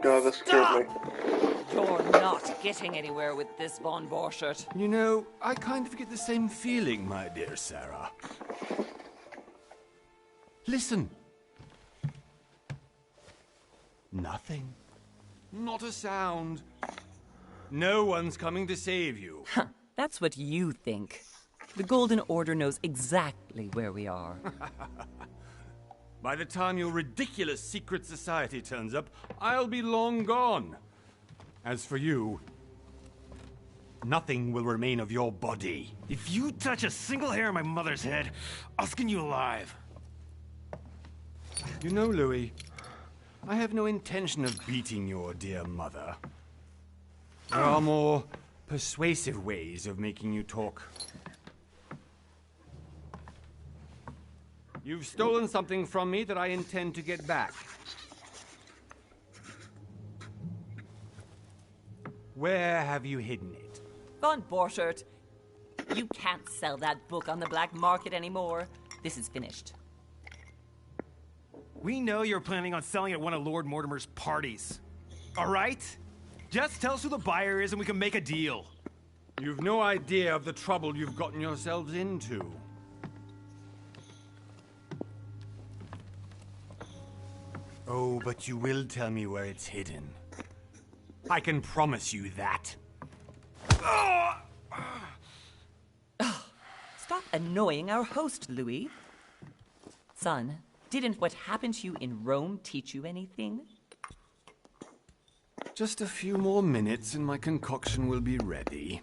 god, that scared me. You're not getting anywhere with this, von Borchert. You know, I kind of get the same feeling, my dear Sarah. Listen. Nothing. Not a sound. No one's coming to save you. Huh, that's what you think. The Golden Order knows exactly where we are. By the time your ridiculous secret society turns up, I'll be long gone. As for you, nothing will remain of your body. If you touch a single hair on my mother's head, I'll skin you alive. You know, Louis, I have no intention of beating your dear mother. There are more persuasive ways of making you talk. You've stolen something from me that I intend to get back. Where have you hidden it? Von Borchert, you can't sell that book on the black market anymore. This is finished. We know you're planning on selling it at one of Lord Mortimer's parties. All right? Just tell us who the buyer is and we can make a deal. You've no idea of the trouble you've gotten yourselves into. Oh, but you will tell me where it's hidden. I can promise you that. Stop annoying our host, Louis. Son, didn't what happened to you in Rome teach you anything? Just a few more minutes and my concoction will be ready.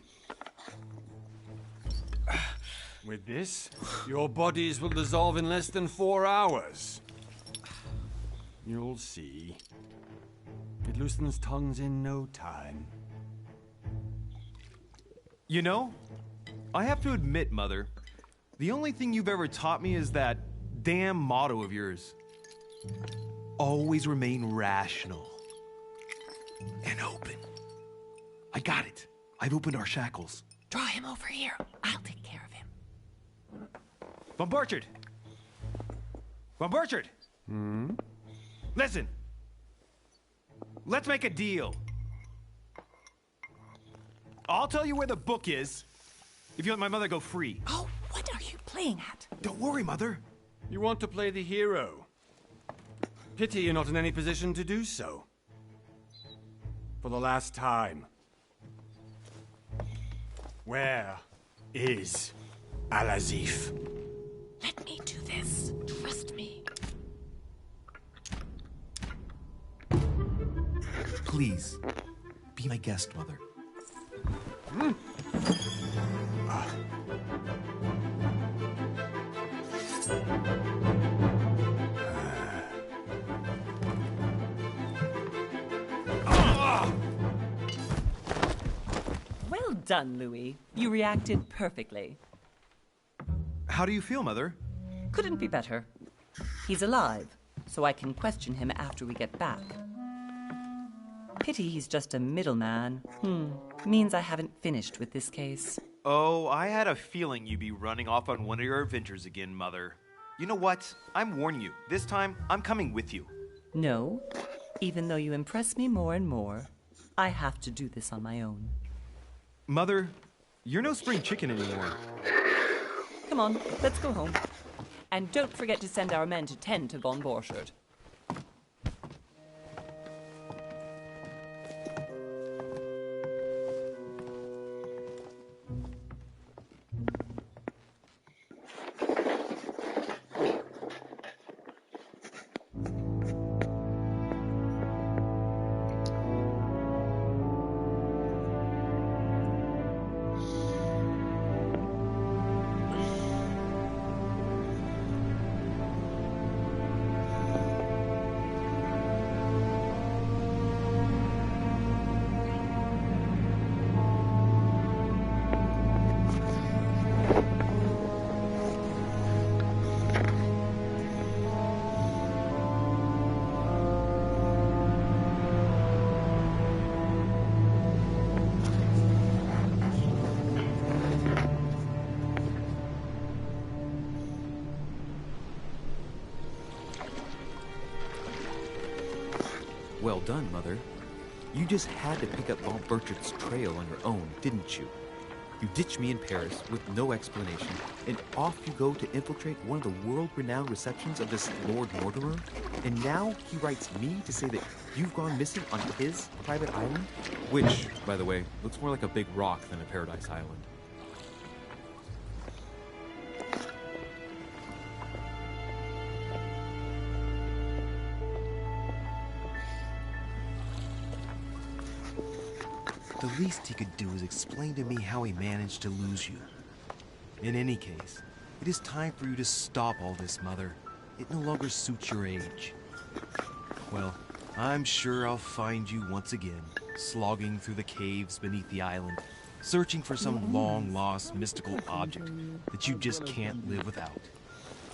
With this, your bodies will dissolve in less than 4 hours. You'll see. It loosens tongues in no time. You know, I have to admit, Mother, the only thing you've ever taught me is that damn motto of yours. Always remain rational. And open. I got it. I've opened our shackles. Draw him over here. I'll take care of him. Von Borchert! Von Borchert! Listen. Let's make a deal. I'll tell you where the book is if you let my mother go free. Oh, what are you playing at? Don't worry, Mother. You want to play the hero. Pity you're not in any position to do so. For the last time. Where is Al-Azif? Let me do this. Trust me. Please, be my guest, Mother. Well done, Louis. You reacted perfectly. How do you feel, Mother? Couldn't be better. He's alive, so I can question him after we get back. Pity he's just a middleman. Means I haven't finished with this case. Oh, I had a feeling you'd be running off on one of your adventures again, Mother. You know what? I'm warning you. This time, I'm coming with you. No, even though you impress me more and more, I have to do this on my own. Mother, you're no spring chicken anymore. Come on, let's go home. And don't forget to send our men to tend to von Borchert. well done, Mother. You just had to pick up Mont Bertrad's trail on your own, didn't you? You ditched me in Paris with no explanation, and off you go to infiltrate one of the world-renowned receptions of this Lord Mortimer? And now he writes me to say that you've gone missing on his private island? Which, by the way, looks more like a big rock than a paradise island. The least he could do is explain to me how he managed to lose you. In any case, it is time for you to stop all this, Mother. It no longer suits your age. Well, I'm sure I'll find you once again, slogging through the caves beneath the island, searching for some long-lost mystical object that you just can't live without.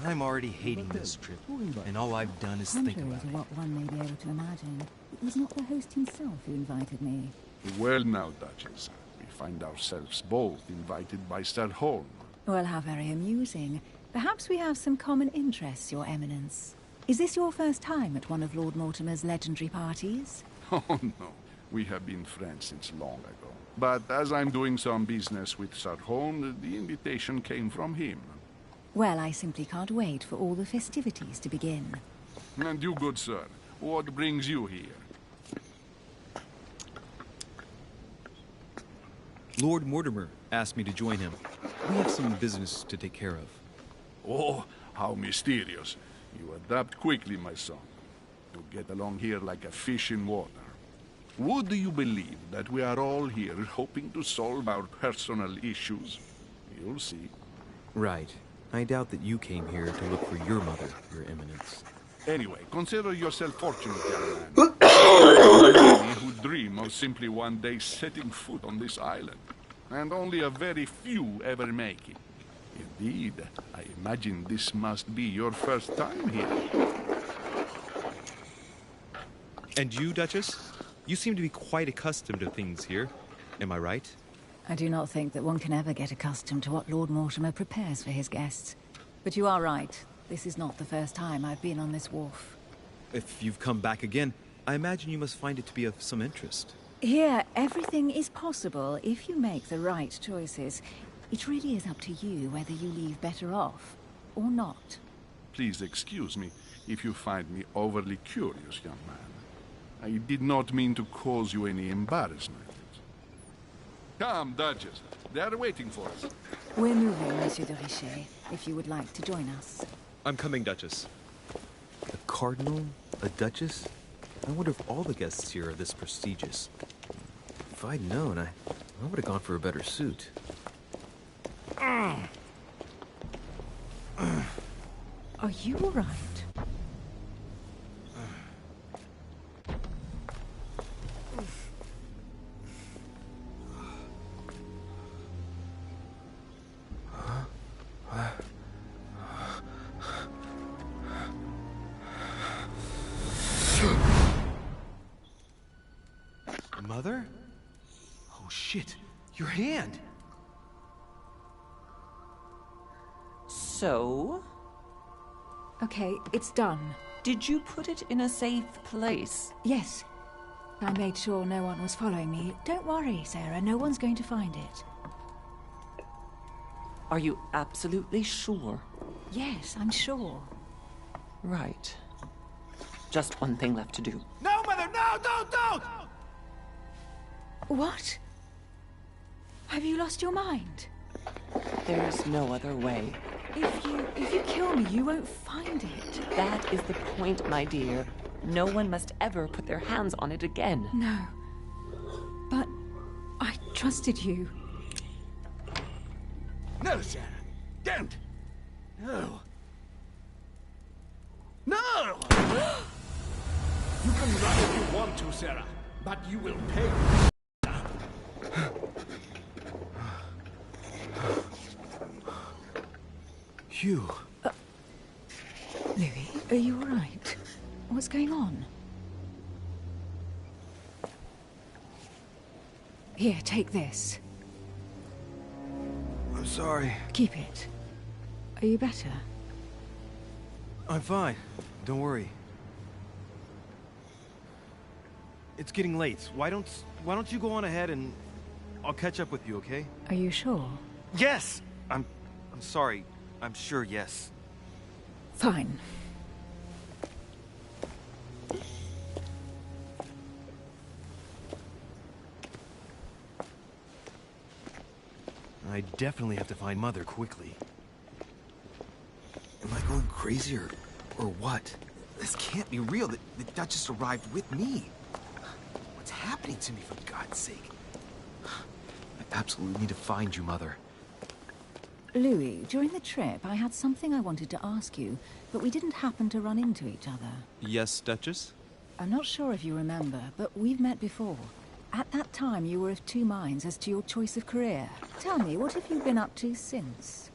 I'm already hating this trip, and all I've done is think Contrary about to it. what one may be able to imagine, it was not the host himself who invited me. Well now, Duchess, we find ourselves both invited by Sir Holm. Well, how very amusing. Perhaps we have some common interests, Your Eminence. Is this your first time at one of Lord Mortimer's legendary parties? Oh no, we have been friends since long ago. But as I'm doing some business with Sir Holm, the invitation came from him. Well, I simply can't wait for all the festivities to begin. And you, good sir, what brings you here? Lord Mortimer asked me to join him. We have some business to take care of. Oh, how mysterious. You adapt quickly, my son. You get along here like a fish in water. Would you believe that we are all here hoping to solve our personal issues? You'll see. Right. I doubt that you came here to look for your mother, Your Eminence. Anyway, consider yourself fortunate, young man. Many who dream of simply one day setting foot on this island. And only a very few ever make it. Indeed, I imagine this must be your first time here. And you, Duchess? You seem to be quite accustomed to things here. Am I right? I do not think that one can ever get accustomed to what Lord Mortimer prepares for his guests. But you are right. This is not the first time I've been on this wharf. If you've come back again, I imagine you must find it to be of some interest. Here, everything is possible if you make the right choices. It really is up to you whether you leave better off or not. Please excuse me if you find me overly curious, young man. I did not mean to cause you any embarrassment. Come, Duchess. They are waiting for us. We're moving, Monsieur de Richet, if you would like to join us. I'm coming, Duchess. A cardinal? A duchess? I wonder if all the guests here are this prestigious. If I'd known, I would have gone for a better suit. Are you all right? Mother? Oh shit, your hand! So, Okay, it's done. did you put it in a safe place? Yes. I made sure no one was following me. Don't worry, Sarah. No one's going to find it. Are you absolutely sure? Yes, I'm sure. Right. Just one thing left to do. No, Mother, no, don't! What? Have you lost your mind? There's no other way. If you kill me, you won't find it. That is the point, my dear. No one must ever put their hands on it again. No. But I trusted you. No, Sarah. Don't. No. No! You can run if you want to, Sarah, but you will pay. Hugh. Louis, are you all right? What's going on? Here, take this. I'm sorry. Keep it. Are you better? I'm fine. Don't worry. it's getting late. Why don't you go on ahead and I'll catch up with you, okay? Are you sure? Yes! I'm sorry. I'm sure, yes. Fine. I definitely have to find Mother quickly. Am I going crazy or what? This can't be real. The Duchess arrived with me. What's happening to me, for God's sake? I absolutely need to find you, Mother. Louis, during the trip, I had something I wanted to ask you, but we didn't happen to run into each other. Yes, Duchess? I'm not sure if you remember, but we've met before. At that time, you were of two minds as to your choice of career. Tell me, what have you been up to since?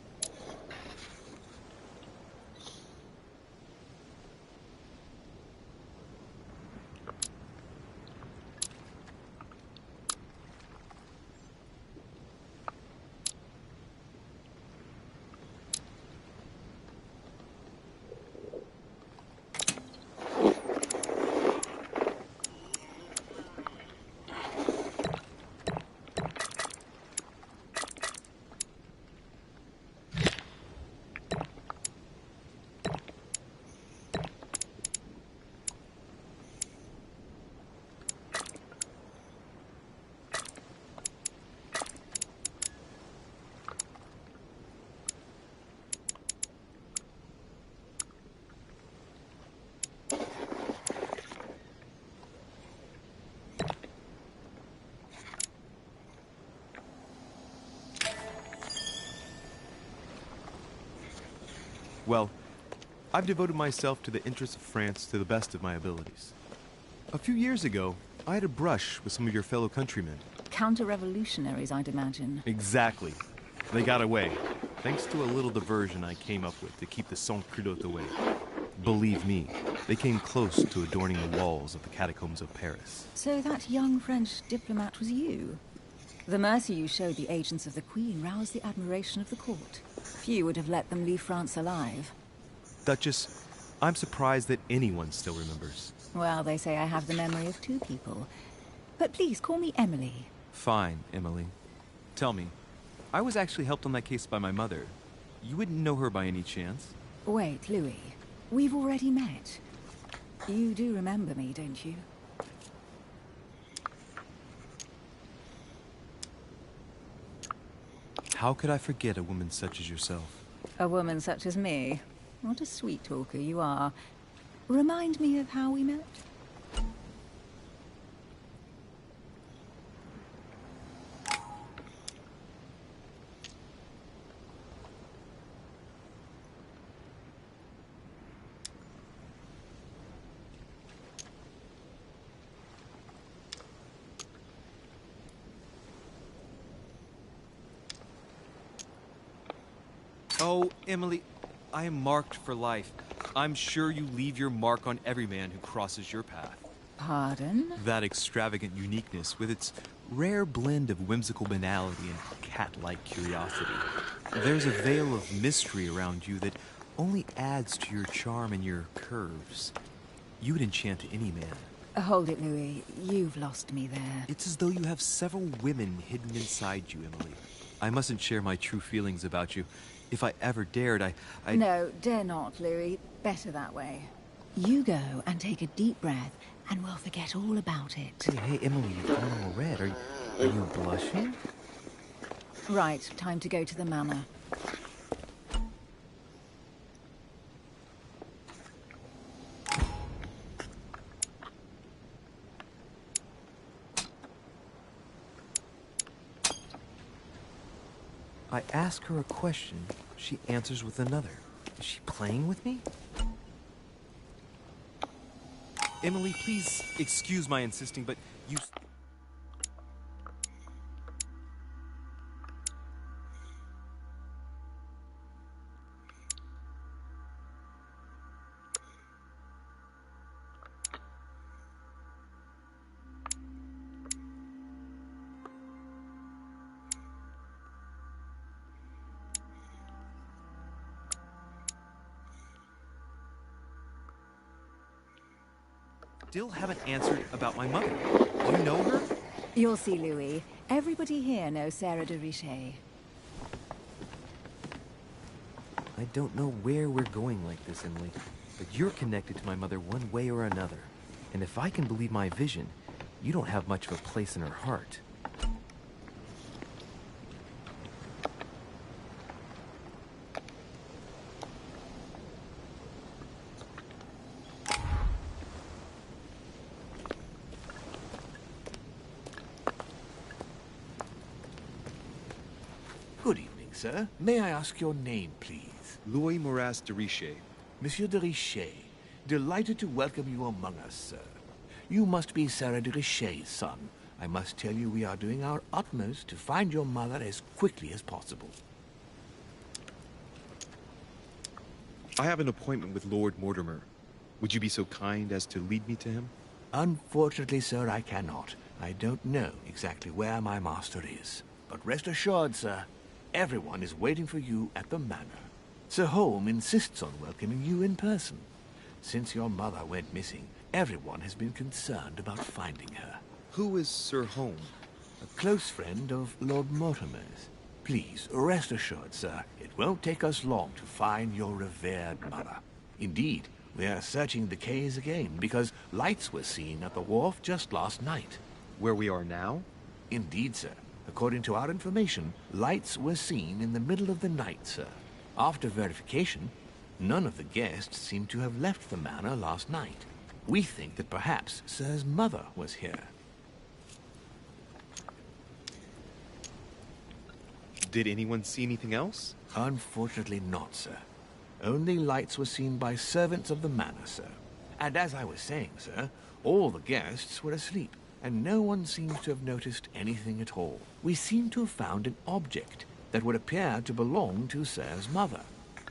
Well, I've devoted myself to the interests of France to the best of my abilities. A few years ago, I had a brush with some of your fellow countrymen. Counter-revolutionaries, I'd imagine. Exactly. They got away, thanks to a little diversion I came up with to keep the sans-culottes away. Believe me, they came close to adorning the walls of the catacombs of Paris. So that young French diplomat was you? The mercy you showed the agents of the Queen roused the admiration of the court. Few would have let them leave France alive. Duchess, I'm surprised that anyone still remembers. Well, they say I have the memory of two people. But please, call me Emily. Fine, Emily. Tell me, I was actually helped on that case by my mother. You wouldn't know her by any chance? Wait, Louis. We've already met. You do remember me, don't you? How could I forget a woman such as yourself? A woman such as me? What a sweet talker you are. Remind me of how we met? Oh, Emily, I am marked for life. I'm sure you leave your mark on every man who crosses your path. Pardon? That extravagant uniqueness, with its rare blend of whimsical banality and cat-like curiosity. There's a veil of mystery around you that only adds to your charm and your curves. You would enchant any man. Hold it, Louis. You've lost me there. It's as though you have several women hidden inside you, Emily. I mustn't share my true feelings about you. If I ever dared, I... No, dare not, Louis. Better that way. You go and take a deep breath, and we'll forget all about it. Hey, Emily, you've gone all red. Are you blushing? Right, time to go to the manor. I ask her a question, she answers with another. Is she playing with me? Emily, please excuse my insisting, but you... still haven't answered about my mother. Do you know her? You'll see, Louis. Everybody here knows Sarah de Richet. I don't know where we're going like this, Emily, but you're connected to my mother one way or another. And if I can believe my vision, you don't have much of a place in her heart. Good evening, sir. May I ask your name, please? Louis Moras de Richet. Monsieur de Richet, delighted to welcome you among us, sir. You must be Sarah de Richet's son. I must tell you we are doing our utmost to find your mother as quickly as possible. I have an appointment with Lord Mortimer. Would you be so kind as to lead me to him? Unfortunately, sir, I cannot. I don't know exactly where my master is. But rest assured, sir, everyone is waiting for you at the manor. Sir Holm insists on welcoming you in person. Since your mother went missing, everyone has been concerned about finding her. Who is Sir Holm? A close friend of Lord Mortimer's. Please, rest assured, sir, it won't take us long to find your revered mother. Indeed, we are searching the quays again because lights were seen at the wharf just last night. Where we are now? Indeed, sir. According to our information, lights were seen in the middle of the night, sir. After verification, none of the guests seem to have left the manor last night. We think that perhaps Sir's mother was here. Did anyone see anything else? Unfortunately not, sir. Only lights were seen by servants of the manor, sir. And as I was saying, sir, all the guests were asleep, and no one seems to have noticed anything at all. We seem to have found an object that would appear to belong to Sir's mother.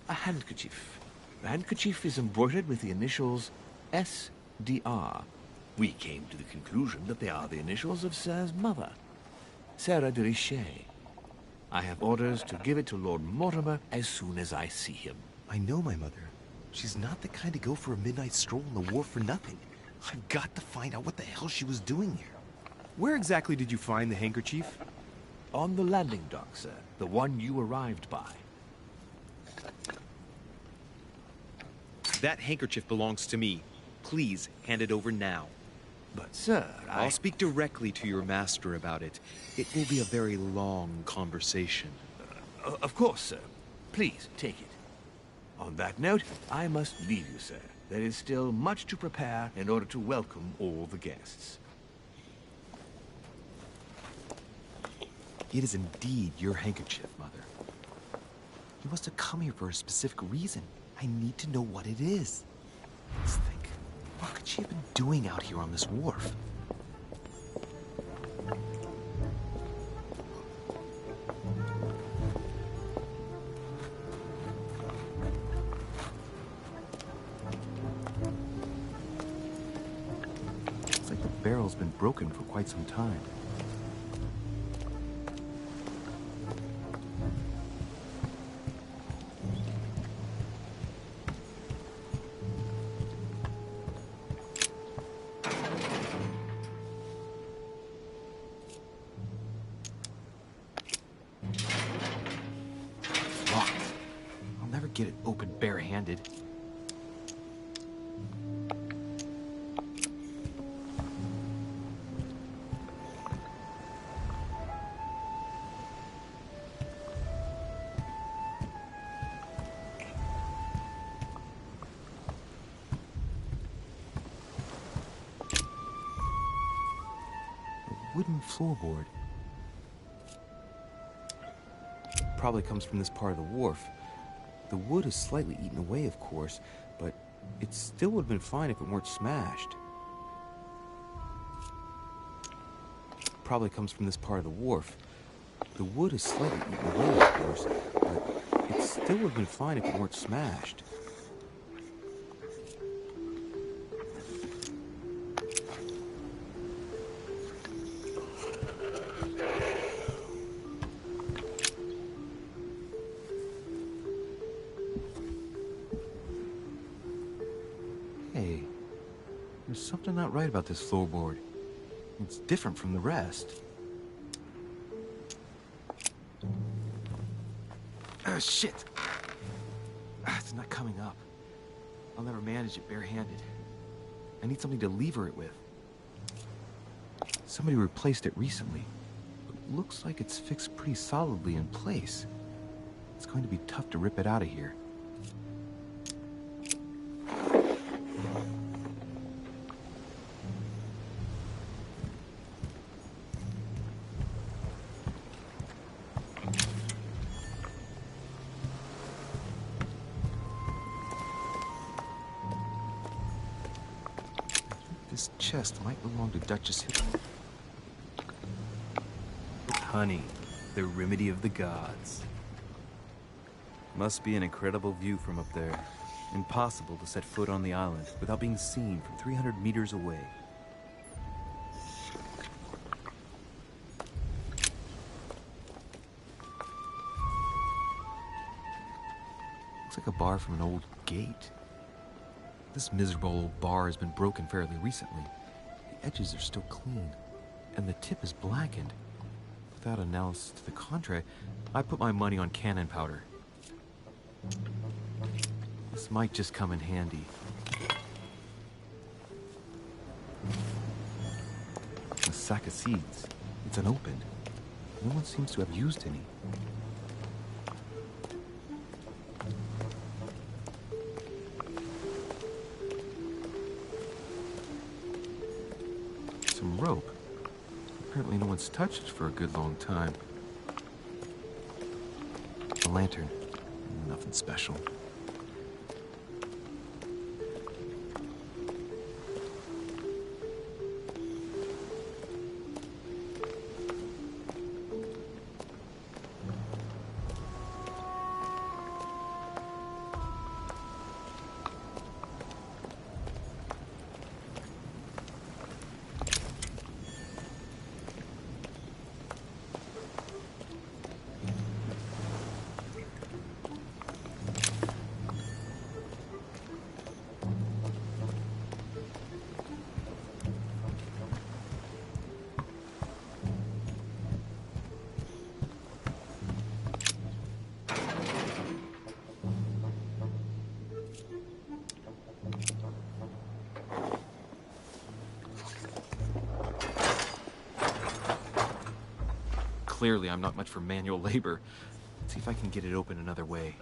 A handkerchief. The handkerchief is embroidered with the initials S.D.R. We came to the conclusion that they are the initials of Sir's mother, Sarah de Richet. I have orders to give it to Lord Mortimer as soon as I see him. I know my mother. She's not the kind to go for a midnight stroll on the wharf for nothing. I've got to find out what the hell she was doing here. Where exactly did you find the handkerchief? On the landing dock, sir. The one you arrived by. That handkerchief belongs to me. Please hand it over now. But, sir, I'll speak directly to your master about it. It will be a very long conversation. Of course, sir. Please, take it. On that note, I must leave you, sir. There is still much to prepare in order to welcome all the guests. It is indeed your handkerchief, Mother. You must have come here for a specific reason. I need to know what it is. Let's think. What could she have been doing out here on this wharf? Looks like the barrel's been broken for quite some time. Get it open barehanded. A wooden floorboard. Probably comes from this part of the wharf. The wood is slightly eaten away, of course, but it still would have been fine if it weren't smashed. Probably comes from this part of the wharf. The wood is slightly eaten away, of course, but it still would have been fine if it weren't smashed. something not right about this floorboard. It's different from the rest. Shit! It's not coming up. I'll never manage it barehanded. I need something to lever it with. Somebody replaced it recently. But looks like it's fixed pretty solidly in place. It's going to be tough to rip it out of here. This chest might belong to Duchess Hill. Honey, the remedy of the gods. Must be an incredible view from up there. Impossible to set foot on the island without being seen from 300 meters away. Looks like a bar from an old gate. This miserable old bar has been broken fairly recently. The edges are still clean, and the tip is blackened. Without analysis to the contrary, I put my money on cannon powder. This might just come in handy. A sack of seeds. It's unopened. No one seems to have used any. Some rope. Apparently no one's touched it for a good long time. A lantern. Nothing special. Clearly, I'm not much for manual labor. Let's see if I can get it open another way.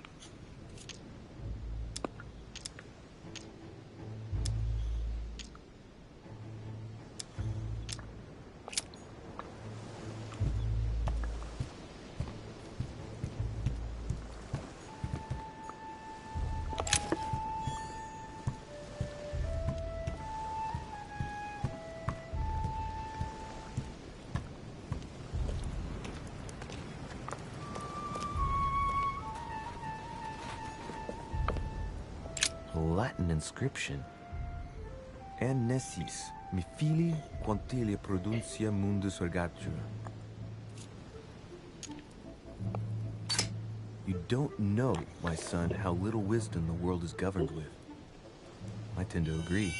Latin inscription. En nessis, mi fili quantilia produncia mundus ergatur. You don't know, my son, how little wisdom the world is governed with. I tend to agree.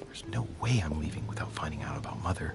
There's no way I'm leaving without finding out about Mother.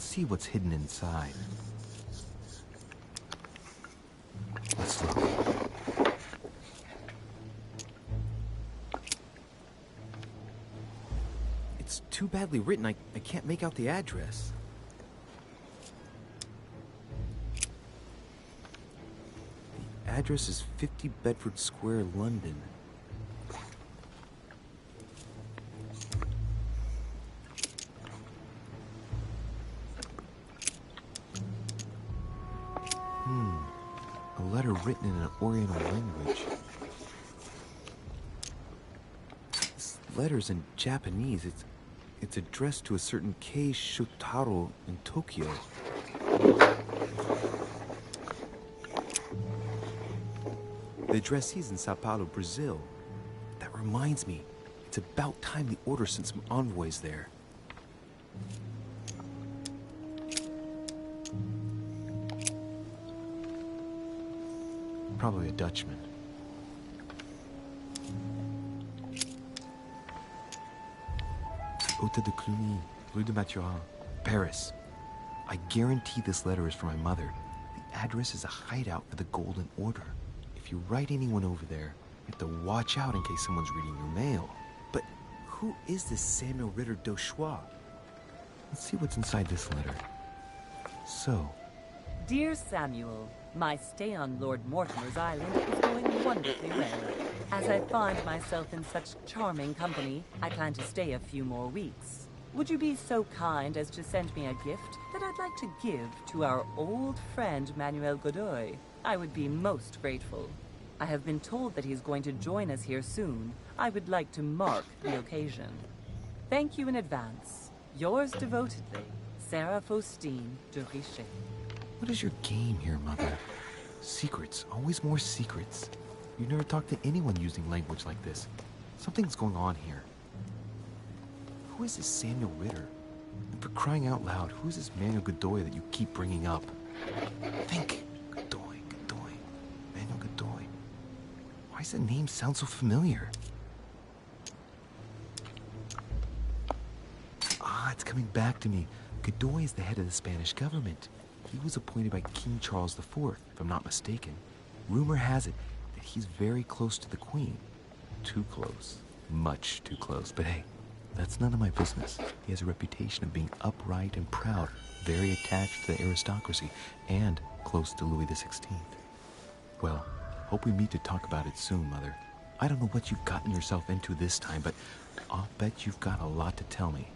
see what's hidden inside. Let's look. It's too badly written, I can't make out the address. The address is 50 Bedford Square, London. A letter written in an Oriental language. This letter's in Japanese. It's addressed to a certain Kei Shotaro in Tokyo. The addressee's in Sao Paulo, Brazil. That reminds me, it's about time the Order sent some envoys there. Probably a Dutchman. Hôtel de Cluny, Rue de Mathurin, Paris. I guarantee this letter is for my mother. The address is a hideout for the Golden Order. If you write anyone over there, you have to watch out in case someone's reading your mail. But who is this Samuel Ritter d'Auchois? Let's see what's inside this letter. So... Dear Samuel, my stay on Lord Mortimer's island is going wonderfully well. As I find myself in such charming company, I plan to stay a few more weeks. Would you be so kind as to send me a gift that I'd like to give to our old friend Manuel Godoy? I would be most grateful. I have been told that he's going to join us here soon. I would like to mark the occasion. Thank you in advance. Yours devotedly, Sarah Faustine de Richet. What is your game here, Mother? Secrets, always more secrets. You never talk to anyone using language like this. Something's going on here. Who is this Samuel Ritter? And for crying out loud, who is this Manuel Godoy that you keep bringing up? Think. Godoy. Manuel Godoy. Why does the name sound so familiar? Ah, it's coming back to me. Godoy is the head of the Spanish government. He was appointed by King Charles IV, if I'm not mistaken. Rumor has it that he's very close to the Queen. Too close. Much too close. But hey, that's none of my business. He has a reputation of being upright and proud, very attached to the aristocracy, and close to Louis XVI. Well, hope we meet to talk about it soon, Mother. I don't know what you've gotten yourself into this time, but I'll bet you've got a lot to tell me.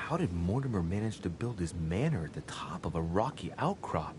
How did Mortimer manage to build his manor at the top of a rocky outcrop?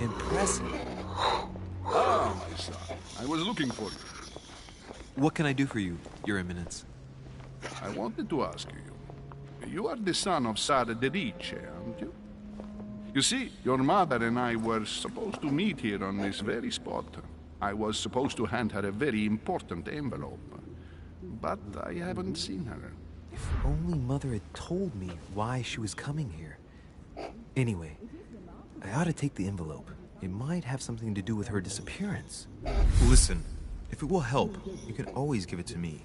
Impressive. Ah, my son. I was looking for you. What can I do for you, Your Eminence? I wanted to ask you. You are the son of Sara de Riche, aren't you? You see, your mother and I were supposed to meet here on this very spot. I was supposed to hand her a very important envelope. But I haven't seen her. If only Mother had told me why she was coming here. Anyway, I ought to take the envelope. It might have something to do with her disappearance. Listen, if it will help, you can always give it to me.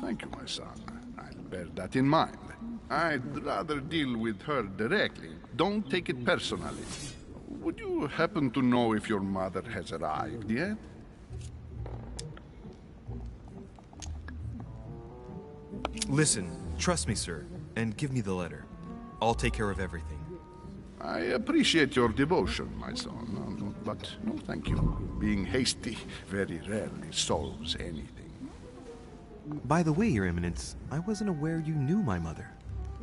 Thank you, my son. I'll bear that in mind. I'd rather deal with her directly. Don't take it personally. Would you happen to know if your mother has arrived yet? Listen, trust me, sir, and give me the letter. I'll take care of everything. I appreciate your devotion, my son, but no thank you. Being hasty very rarely solves anything. By the way, Your Eminence, I wasn't aware you knew my mother.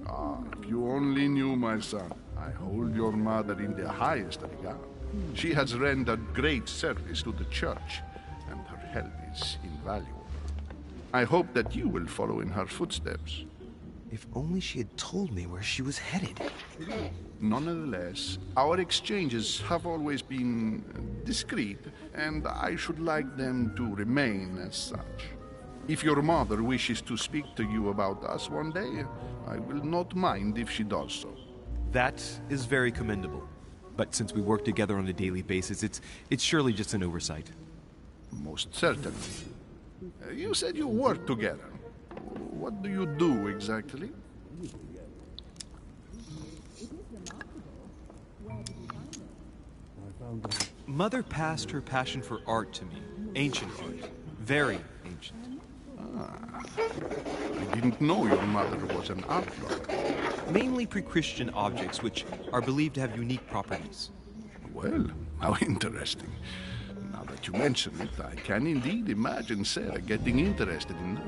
Ah, if you only knew, my son. I hold your mother in the highest regard. She has rendered great service to the church, and her help is invaluable. I hope that you will follow in her footsteps. If only she had told me where she was headed. Nonetheless, our exchanges have always been discreet, and I should like them to remain as such. If your mother wishes to speak to you about us one day, I will not mind if she does so. That is very commendable. But since we work together on a daily basis, it's surely just an oversight. Most certainly. You said you work together. What do you do exactly? Mother passed her passion for art to me. Ancient art. Very ancient. I didn't know your mother was an art lover. Mainly pre-Christian objects, which are believed to have unique properties. Well, how interesting. Now that you mention it, I can indeed imagine Sarah getting interested in that.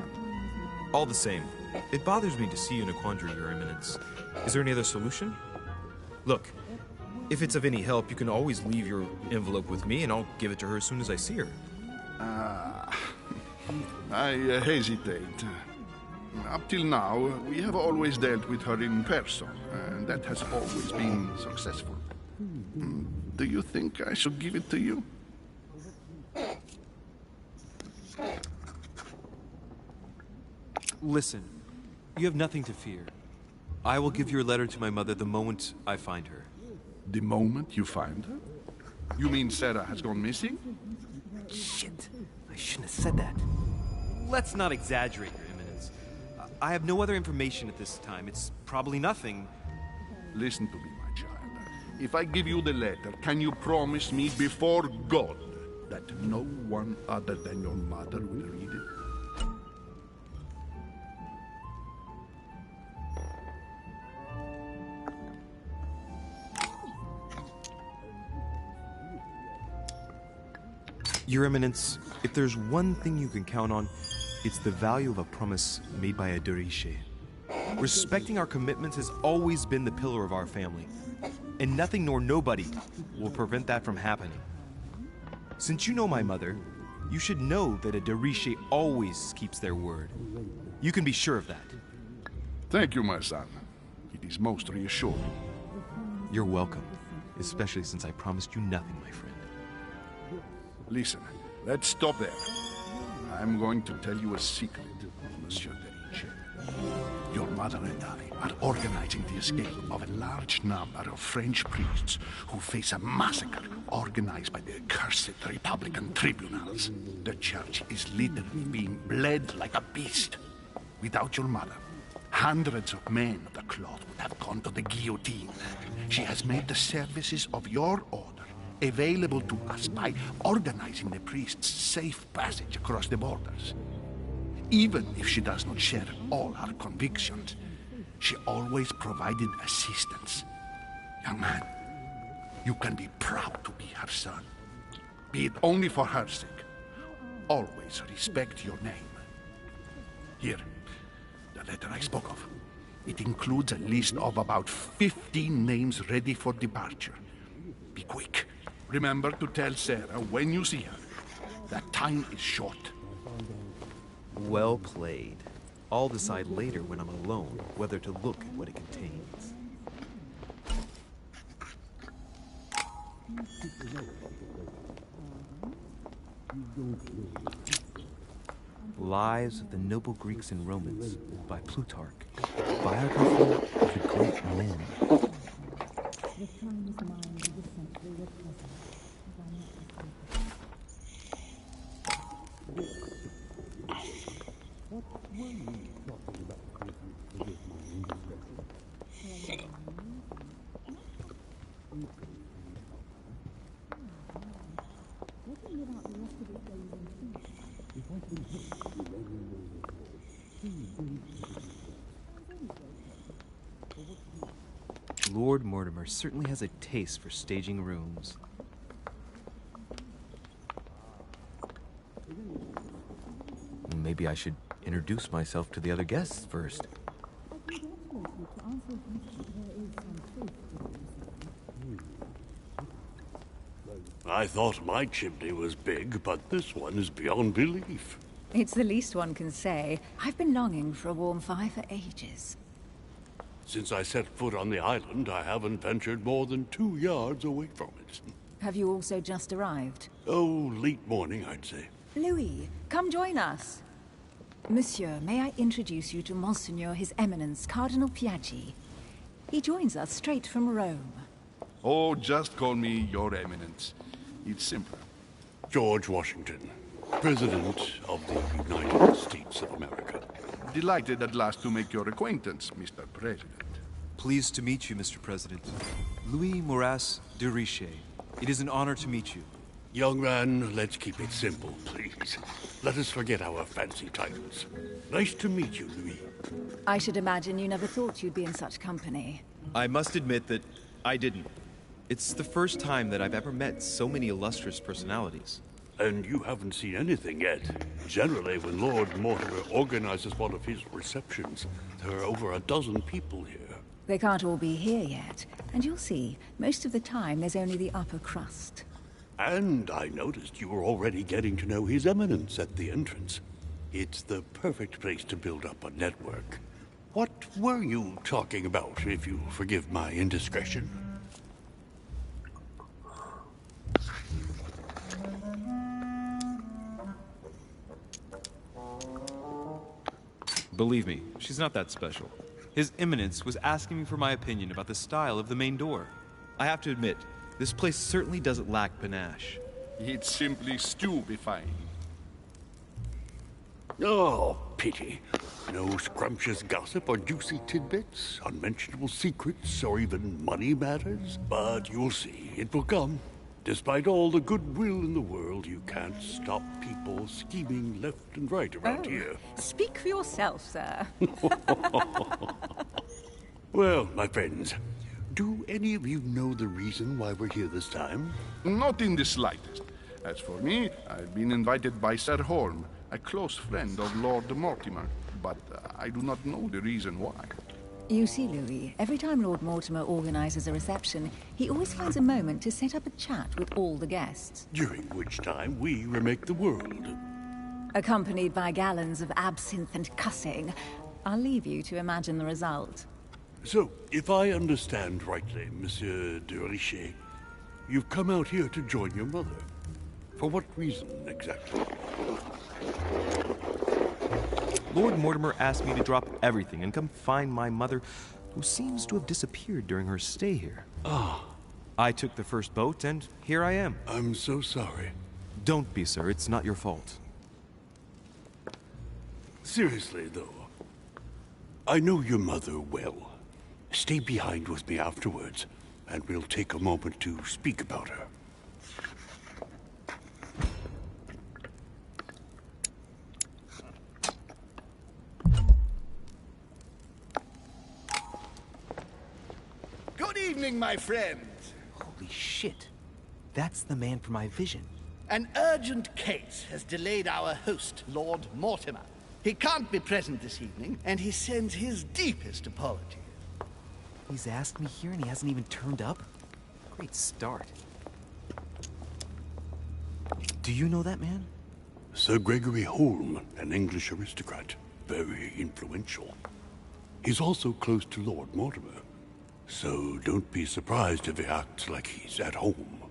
All the same, it bothers me to see you in a quandary, Your Eminence. Is there any other solution? Look, if it's of any help, you can always leave your envelope with me, and I'll give it to her as soon as I see her. I hesitate. Up till now, we have always dealt with her in person, and that has always been successful. Do you think I should give it to you? Listen, you have nothing to fear. I will give your letter to my mother the moment I find her. The moment you find her? You mean Sarah has gone missing? Shit, I shouldn't have said that. Let's not exaggerate, Your Eminence. I have no other information at this time. It's probably nothing. Listen to me, my child. If I give you the letter, can you promise me before God that no one other than your mother will read it? Your Eminence, if there's one thing you can count on, it's the value of a promise made by a Dervish. Respecting our commitments has always been the pillar of our family, and nothing nor nobody will prevent that from happening. Since you know my mother, you should know that a Dervish always keeps their word. You can be sure of that. Thank you, my son. It is most reassuring. You're welcome, especially since I promised you nothing, my friend. Listen, let's stop there. I'm going to tell you a secret, Monsieur Deriche. Your mother and I are organizing the escape of a large number of French priests who face a massacre organized by the accursed Republican tribunals. The church is literally being bled like a beast. Without your mother, hundreds of men of the cloth would have gone to the guillotine. She has made the services of your order available to us by organizing the priests' safe passage across the borders. Even if she does not share all our convictions, she always provided assistance. Young man, you can be proud to be her son. Be it only for her sake. Always respect your name. Here, the letter I spoke of. It includes a list of about 15 names ready for departure. Be quick. Remember to tell Sarah when you see her that time is short. Well played. I'll decide later when I'm alone whether to look at what it contains. Lives of the Noble Greeks and Romans by Plutarch. Biography of the great men. Lord Mortimer certainly has a taste for staging rooms. Maybe I should introduce myself to the other guests first. I thought my chimney was big, but this one is beyond belief. It's the least one can say. I've been longing for a warm fire for ages. Since I set foot on the island, I haven't ventured more than 2 yards away from it. Have you also just arrived? Oh, late morning, I'd say. Louis, come join us. Monsieur, may I introduce you to Monseigneur His Eminence, Cardinal Piaggi. He joins us straight from Rome. Oh, just call me Your Eminence. It's simpler. George Washington, President of the United States of America. Delighted at last to make your acquaintance, Mr. President. Pleased to meet you, Mr. President. Louis Moras de Richet. It is an honor to meet you. Young man, let's keep it simple, please. Let us forget our fancy titles. Nice to meet you, Louis. I should imagine you never thought you'd be in such company. I must admit that I didn't. It's the first time that I've ever met so many illustrious personalities. And you haven't seen anything yet. Generally, when Lord Mortimer organizes one of his receptions, there are over a dozen people here. They can't all be here yet, and you'll see, most of the time there's only the upper crust. And I noticed you were already getting to know His Eminence at the entrance. It's the perfect place to build up a network. What were you talking about, if you'll forgive my indiscretion? Believe me, she's not that special. His Eminence was asking me for my opinion about the style of the main door. I have to admit, this place certainly doesn't lack panache. It's simply stupefying. Oh, pity. No scrumptious gossip or juicy tidbits, unmentionable secrets, or even money matters. But you'll see, it will come. Despite all the goodwill in the world, you can't stop people scheming left and right around here. Speak for yourself, sir. Well, my friends, do any of you know the reason why we're here this time? Not in the slightest. As for me, I've been invited by Sir Holm, a close friend of Lord Mortimer, but I do not know the reason why. You see, Louis, every time Lord Mortimer organizes a reception, he always finds a moment to set up a chat with all the guests. During which time we remake the world. Accompanied by gallons of absinthe and cussing. I'll leave you to imagine the result. So, if I understand rightly, Monsieur de Richet, you've come out here to join your mother. For what reason, exactly? Lord Mortimer asked me to drop everything and come find my mother, who seems to have disappeared during her stay here. Ah. I took the first boat, and here I am. I'm so sorry. Don't be, sir. It's not your fault. Seriously, though, I know your mother well. Stay behind with me afterwards, and we'll take a moment to speak about her. Good evening, my friend. Holy shit. That's the man from my vision. An urgent case has delayed our host, Lord Mortimer. He can't be present this evening, and he sends his deepest apologies. He's asked me here and he hasn't even turned up? Great start. Do you know that man? Sir Gregory Holm, an English aristocrat. Very influential. He's also close to Lord Mortimer. So don't be surprised if he acts like he's at home.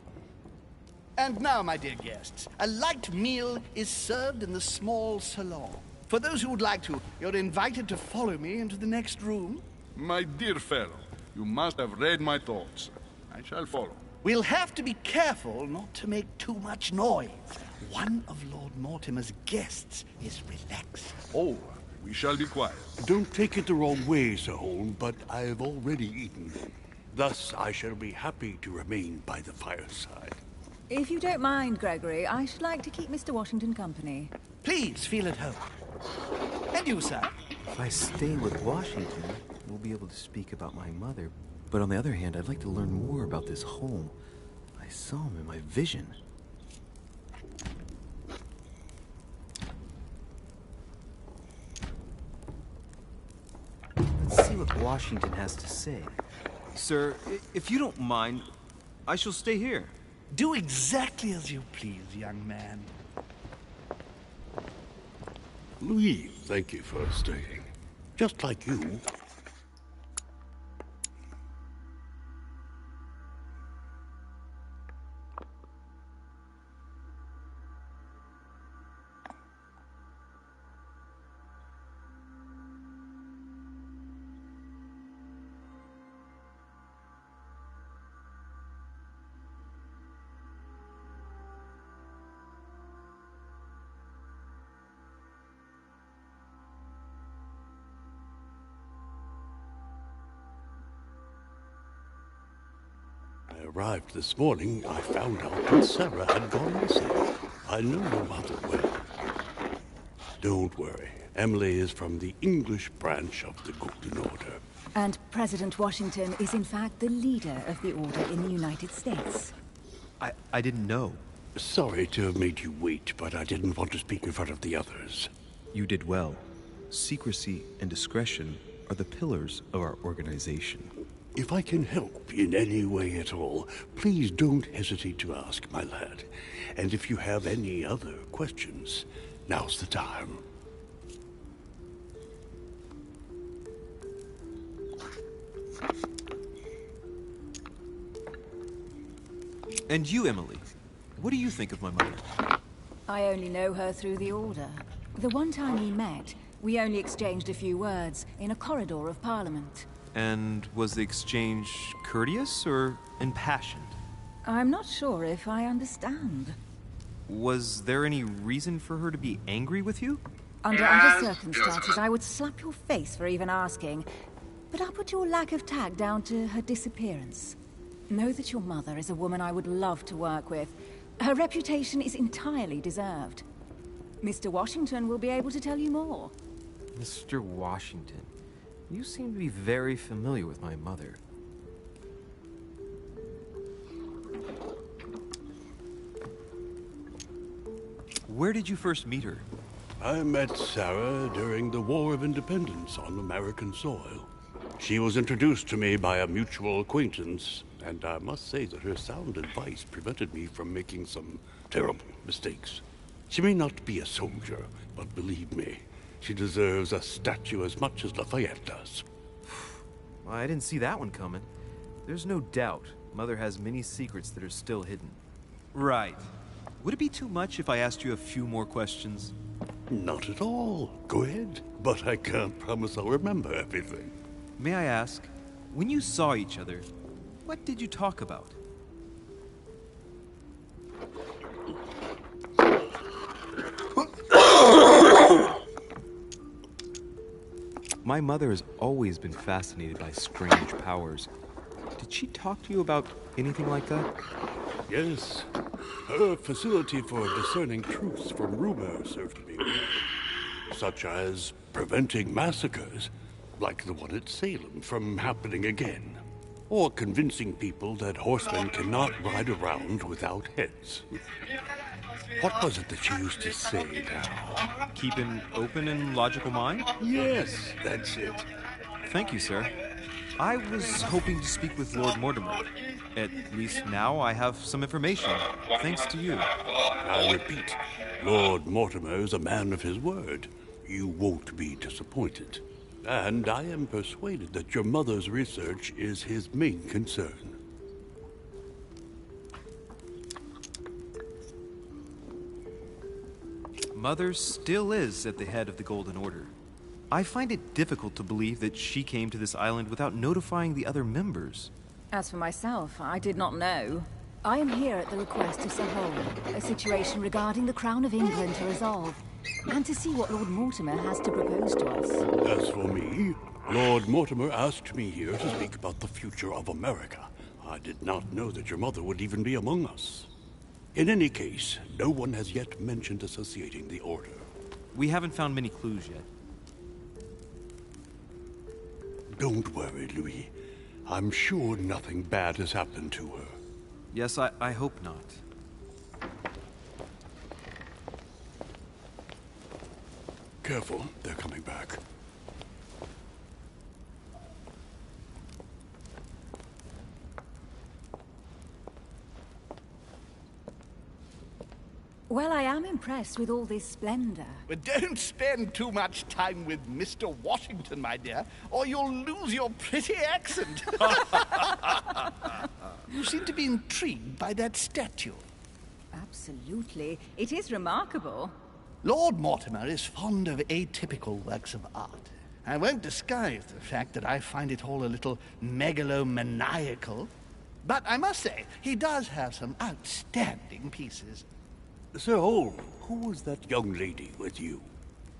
And now, my dear guests, a light meal is served in the small salon. For those who would like to, you're invited to follow me into the next room. My dear fellow, you must have read my thoughts. I shall follow. We'll have to be careful not to make too much noise. One of Lord Mortimer's guests is relaxing. Oh, we shall be quiet. Don't take it the wrong way, Sir Holm, but I've already eaten. Thus, I shall be happy to remain by the fireside. If you don't mind, Gregory, I should like to keep Mr. Washington company. Please feel at home. And you, sir? If I stay with Washington, we'll be able to speak about my mother. But on the other hand, I'd like to learn more about this home. I saw him in my vision. Let's see what Washington has to say. Sir, if you don't mind, I shall stay here. Do exactly as you please, young man. Louis, thank you for staying. Just like you. I arrived this morning, I found out that Sarah had gone missing. I know your mother well. Don't worry. Emily is from the English branch of the Golden Order. And President Washington is in fact the leader of the Order in the United States. I didn't know. Sorry to have made you wait, but I didn't want to speak in front of the others. You did well. Secrecy and discretion are the pillars of our organization. If I can help in any way at all, please don't hesitate to ask, my lad. And if you have any other questions, now's the time. And you, Emily, what do you think of my mother? I only know her through the Order. The one time we met, we only exchanged a few words in a corridor of Parliament. And was the exchange courteous or impassioned? I'm not sure if I understand. Was there any reason for her to be angry with you? Under other circumstances, I would slap your face for even asking. But I'll put your lack of tact down to her disappearance. Know that your mother is a woman I would love to work with. Her reputation is entirely deserved. Mr. Washington will be able to tell you more. Mr. Washington, you seem to be very familiar with my mother. Where did you first meet her? I met Sarah during the War of Independence on American soil. She was introduced to me by a mutual acquaintance, and I must say that her sound advice prevented me from making some terrible mistakes. She may not be a soldier, but believe me, she deserves a statue as much as Lafayette does. I didn't see that one coming. There's no doubt Mother has many secrets that are still hidden. Right. Would it be too much if I asked you a few more questions? Not at all. Go ahead. But I can't promise I'll remember everything. May I ask, when you saw each other, what did you talk about? My mother has always been fascinated by strange powers. Did she talk to you about anything like that? Yes. Her facility for discerning truths from rumor served me well. Such as preventing massacres, like the one at Salem, from happening again. Or convincing people that horsemen cannot ride around without heads. What was it that she used to say now? Keep an open and logical mind? Yes, that's it. Thank you, sir. I was hoping to speak with Lord Mortimer. At least now I have some information, thanks to you. I repeat, Lord Mortimer is a man of his word. You won't be disappointed. And I am persuaded that your mother's research is his main concern. Mother still is at the head of the Golden Order. I find it difficult to believe that she came to this island without notifying the other members. As for myself, I did not know. I am here at the request of Sir Hole, a situation regarding the Crown of England to resolve, and to see what Lord Mortimer has to propose to us. As for me, Lord Mortimer asked me here to speak about the future of America. I did not know that your mother would even be among us. In any case, no one has yet mentioned associating the Order. We haven't found many clues yet. Don't worry, Louis. I'm sure nothing bad has happened to her. Yes, I hope not. Careful, they're coming back. Well, I am impressed with all this splendor. But don't spend too much time with Mr. Washington, my dear, or you'll lose your pretty accent. You seem to be intrigued by that statue. Absolutely. It is remarkable. Lord Mortimer is fond of atypical works of art. I won't disguise the fact that I find it all a little megalomaniacal. But I must say, he does have some outstanding pieces. Sir Holm, who was that young lady with you?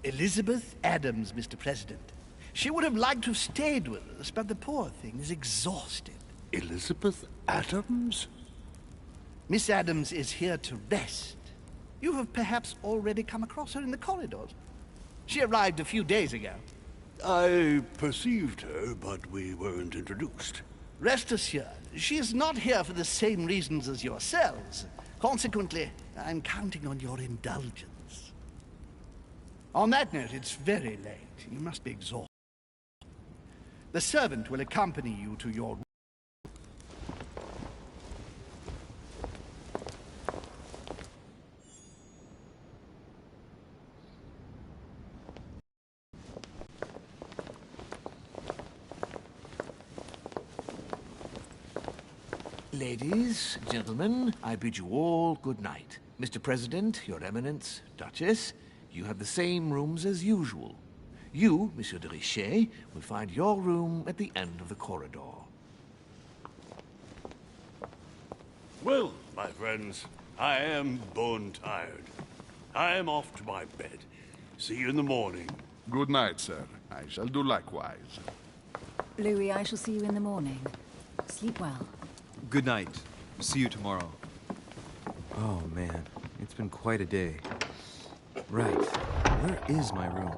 Elizabeth Adams, Mr. President. She would have liked to have stayed with us, but the poor thing is exhausted. Elizabeth Adams? Miss Adams is here to rest. You have perhaps already come across her in the corridors. She arrived a few days ago. I perceived her, but we weren't introduced. Rest assured, she is not here for the same reasons as yourselves. Consequently, I'm counting on your indulgence. On that note, it's very late. You must be exhausted. The servant will accompany you to your room. Ladies, gentlemen, I bid you all good night. Mr. President, Your Eminence, Duchess, you have the same rooms as usual. You, Monsieur de Richet, will find your room at the end of the corridor. Well, my friends, I am bone tired. I am off to my bed. See you in the morning. Good night, sir. I shall do likewise. Louis, I shall see you in the morning. Sleep well. Good night. See you tomorrow. Oh, man. It's been quite a day. Right. Where is my room?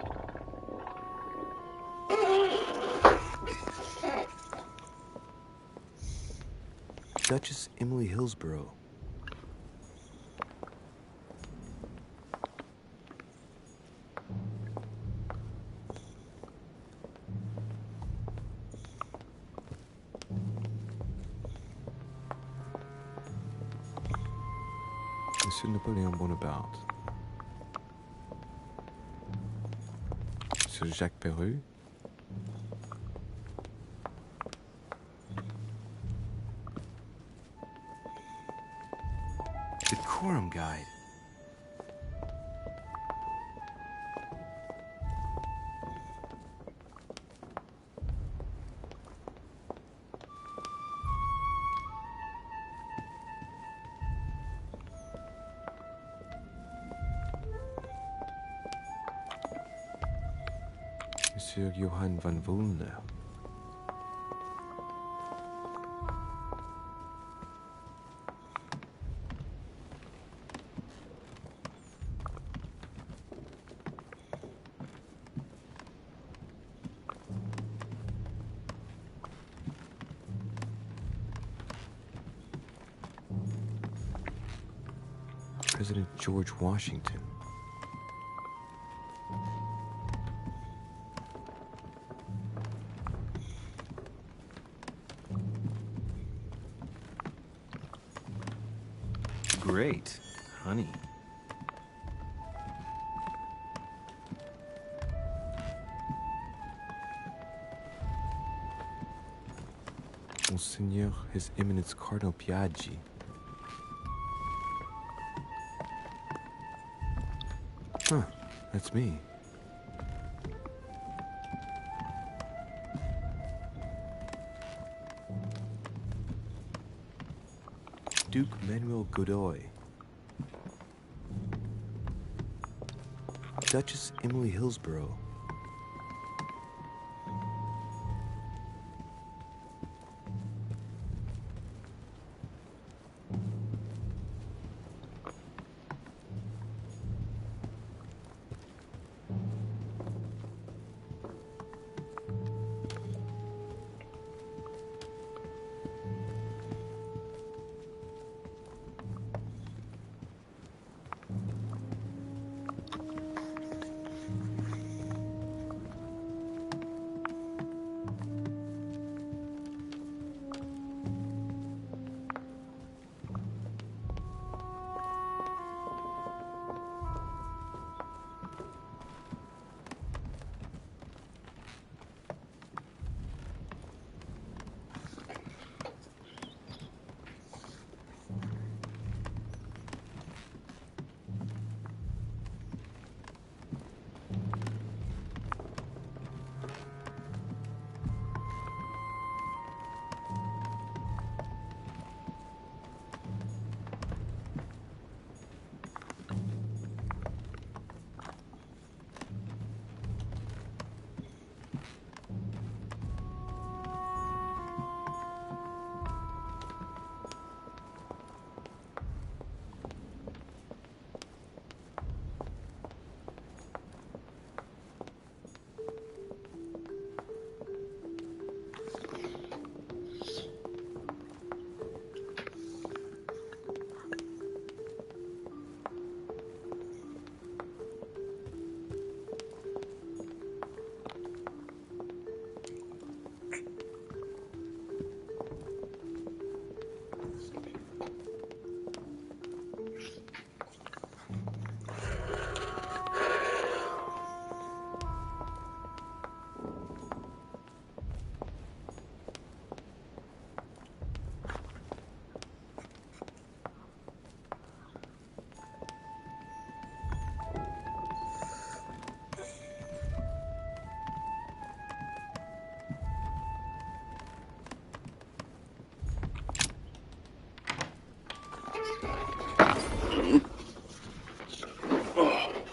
Duchess Emily Hillsborough. Monsieur Napoléon Bonaparte. Monsieur Jacques Perru. The Quorum Guide. Monsieur Johann van Woolner. President George Washington. Great. Honey. Monseigneur His Eminence Cardinal Piaggi. Huh, that's me. Duke Manuel Godoy. Duchess Emily Hillsborough.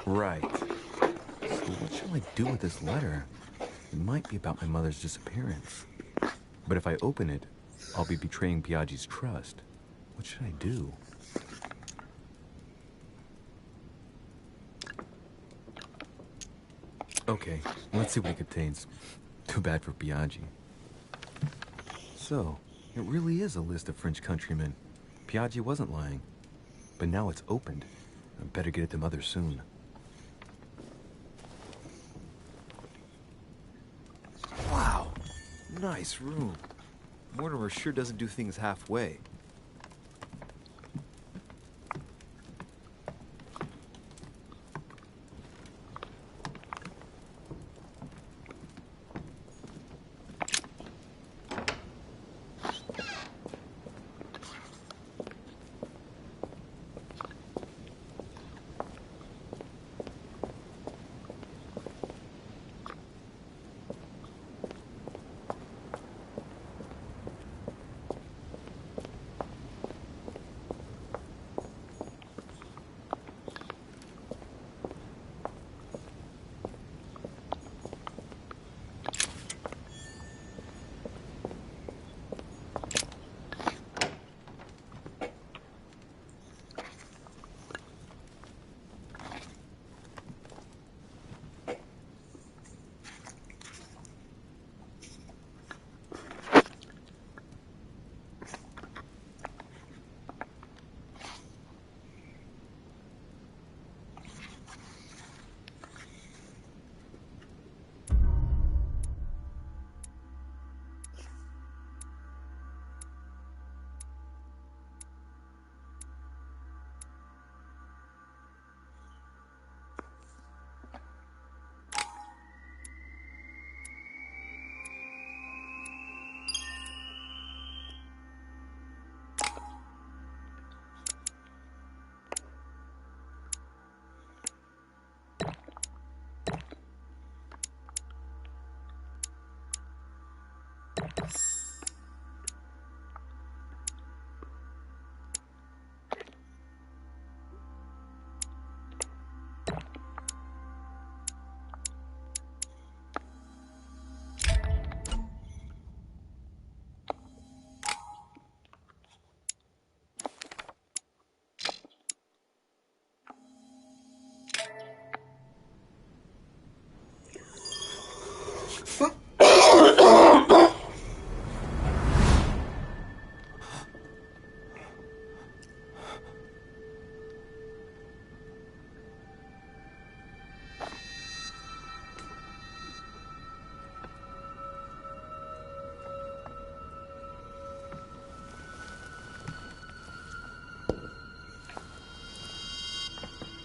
Right. So what shall I do with this letter? It might be about my mother's disappearance. But if I open it, I'll be betraying Piaggi's trust. What should I do? Okay, let's see what it contains. Too bad for Piaggi. So, it really is a list of French countrymen. Piaggi wasn't lying. But now it's opened. I better get it to Mother soon. Wow! Nice room. Mortimer sure doesn't do things halfway.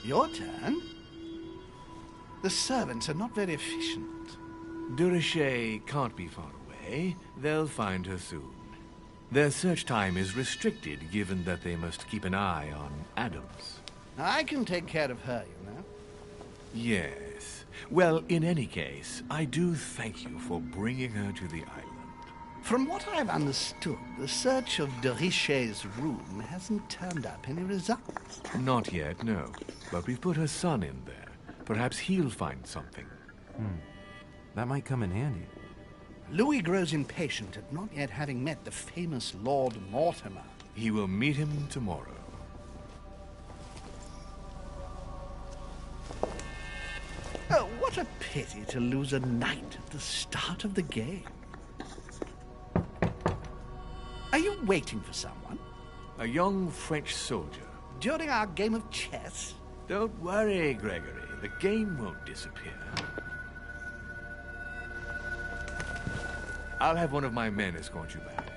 Your turn? The servants are not very efficient. Durocher can't be far away. They'll find her soon. Their search time is restricted, given that they must keep an eye on Adams. I can take care of her, you know. Yes. Well, in any case, I do thank you for bringing her to the island. From what I've understood, the search of de Richet's room hasn't turned up any results. Not yet, no. But we've put her son in there. Perhaps he'll find something. That might come in handy. Louis grows impatient at not yet having met the famous Lord Mortimer. He will meet him tomorrow. Oh, what a pity to lose a knight at the start of the game. Are you waiting for someone? A young French soldier. During our game of chess? Don't worry, Gregory. The game won't disappear. I'll have one of my men escort you back.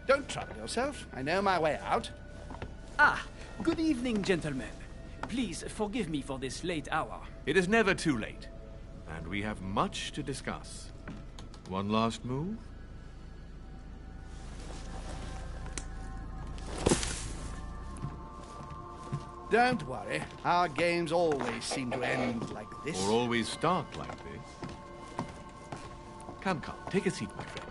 Don't trouble yourself. I know my way out. Ah, good evening, gentlemen. Please forgive me for this late hour. It is never too late, and we have much to discuss. One last move? Don't worry. Our games always seem to end like this. Or always start like this. Come, take a seat, my friend.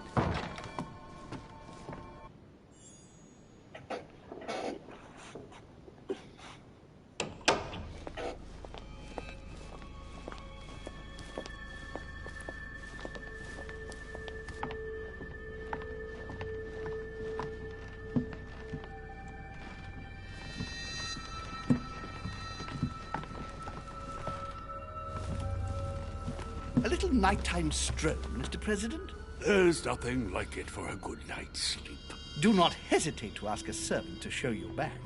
A little nighttime stroll, Mr. President? There's nothing like it for a good night's sleep. Do not hesitate to ask a servant to show you back.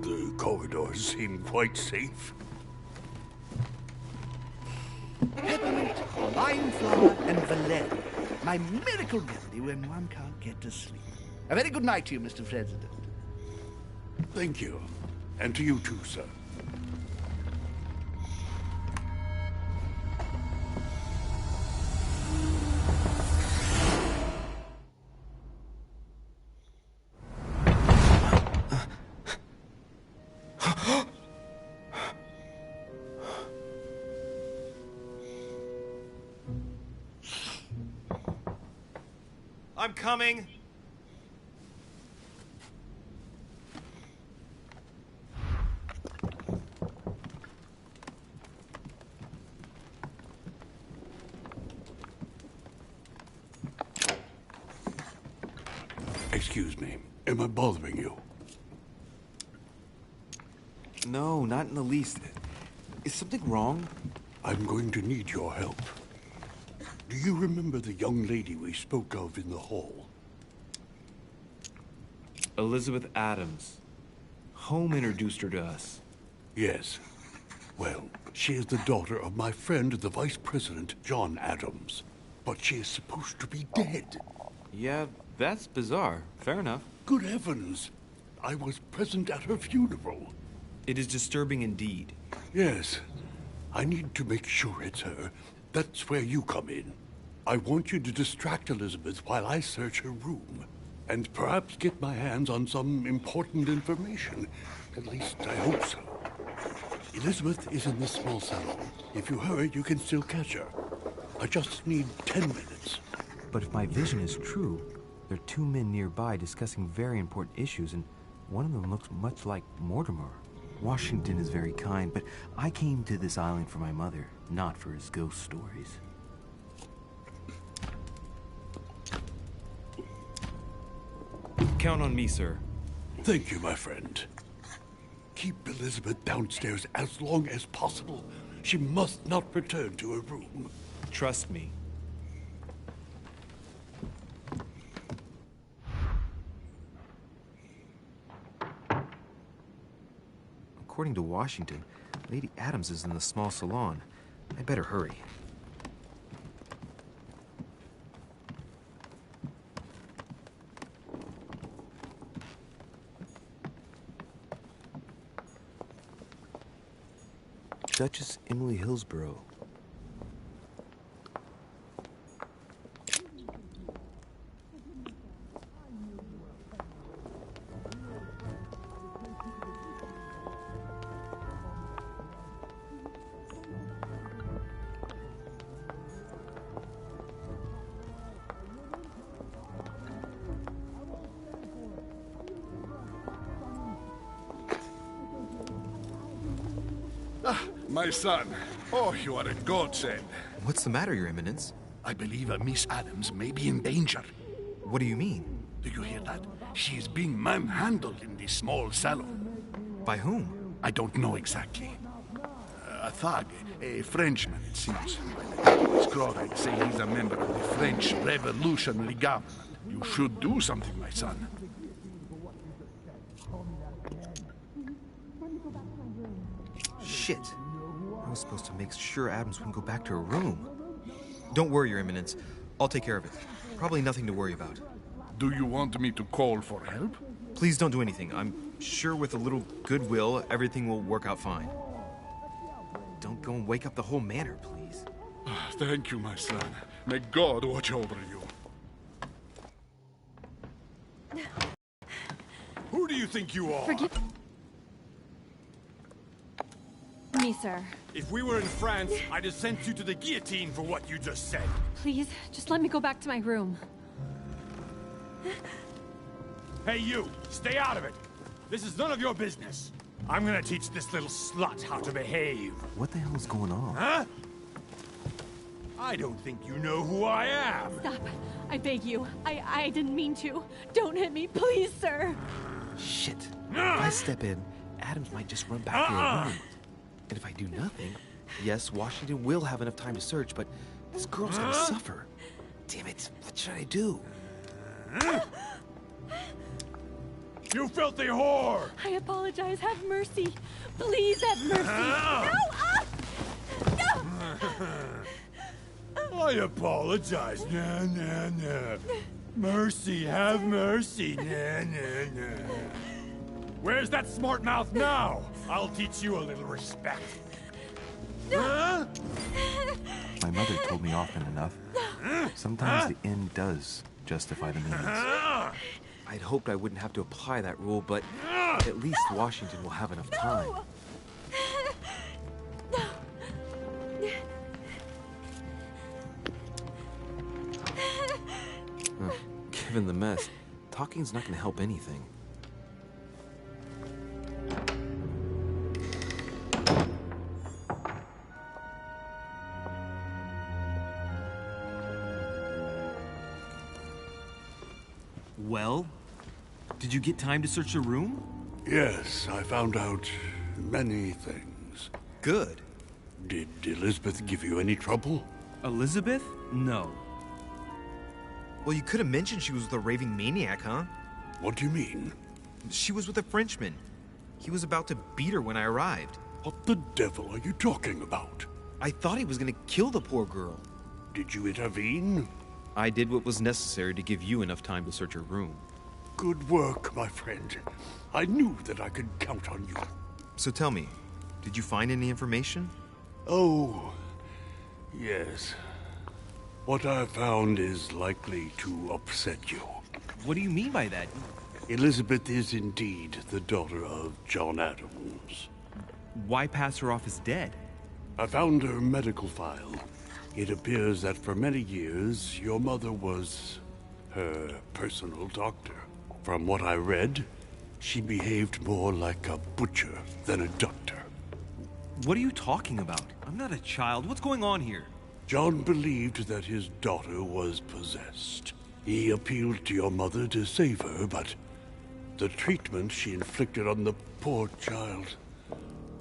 The corridors seem quite safe. Peppermint, lime flower, and valerian. My miracle remedy when one can't get to sleep. A very good night to you, Mr. President. Thank you. And to you too, sir. I'm coming. Excuse me. Am I bothering you? No, not in the least. Is something wrong? I'm going to need your help. Do you remember the young lady we spoke of in the hall? Elizabeth Adams. Home introduced her to us. Yes. Well, she is the daughter of my friend, the Vice President, John Adams. But she is supposed to be dead. Yeah, that's bizarre. Fair enough. Good heavens! I was present at her funeral. It is disturbing indeed. Yes. I need to make sure it's her. That's where you come in. I want you to distract Elizabeth while I search her room. And perhaps get my hands on some important information. At least I hope so. Elizabeth is in this small salon. If you hurry, you can still catch her. I just need 10 minutes. But if my vision is true, there are two men nearby discussing very important issues, and one of them looks much like Mortimer. Washington is very kind, but I came to this island for my mother, not for his ghost stories. Count on me, sir. Thank you, my friend. Keep Elizabeth downstairs as long as possible. She must not return to her room. Trust me. According to Washington, Lady Adams is in the small salon. I better hurry. Duchess Emily Hillsborough. My son. Oh, you are a godsend. What's the matter, Your Eminence? I believe Miss Adams may be in danger. What do you mean? Do you hear that? She is being manhandled in this small salon. By whom? I don't know exactly. A thug, a Frenchman, it seems. His Crawford say he's a member of the French Revolutionary Government. You should do something, my son. Shit. I was supposed to make sure Adams wouldn't go back to her room. Don't worry, Your Eminence. I'll take care of it. Probably nothing to worry about. Do you want me to call for help? Please don't do anything. I'm sure with a little goodwill, everything will work out fine. Don't go and wake up the whole manor, please. Thank you, my son. May God watch over you. Who do you think you are? Forgive me, sir. If we were in France, I'd have sent you to the guillotine for what you just said. Please, just let me go back to my room. Hey, you! Stay out of it! This is none of your business. I'm gonna teach this little slut how to behave. What the hell is going on? Huh? I don't think you know who I am. Stop. I beg you. I didn't mean to. Don't hit me, please, sir. Shit. If I step in, Adams might just run back to her room. And if I do nothing, Yes, Washington will have enough time to search, but this girl's gonna suffer. Damn it, what should I do? You filthy whore! I apologize. Have mercy. Please have mercy. No! No! I apologize. Nah, nah, nah. Mercy, have mercy. Nah, nah, nah. Where's that smart mouth now? I'll teach you a little respect. Huh? My mother told me often enough. Sometimes the end does justify the means. I'd hoped I wouldn't have to apply that rule, but at least Washington will have enough time. Given the mess, talking's not going to help anything. Well, did you get time to search the room? Yes, I found out many things. Good. Did Elizabeth give you any trouble? Elizabeth? No. Well, you could have mentioned she was with a raving maniac, huh? What do you mean? She was with a Frenchman. He was about to beat her when I arrived. What the devil are you talking about? I thought he was gonna kill the poor girl. Did you intervene? I did what was necessary to give you enough time to search her room. Good work, my friend. I knew that I could count on you. So tell me, did you find any information? Oh, yes. What I found is likely to upset you. What do you mean by that? Elizabeth is indeed the daughter of John Adams. Why pass her off as dead? I found her medical file. It appears that for many years, your mother was her personal doctor. From what I read, she behaved more like a butcher than a doctor. What are you talking about? I'm not a child. What's going on here? John believed that his daughter was possessed. He appealed to your mother to save her, but the treatment she inflicted on the poor child...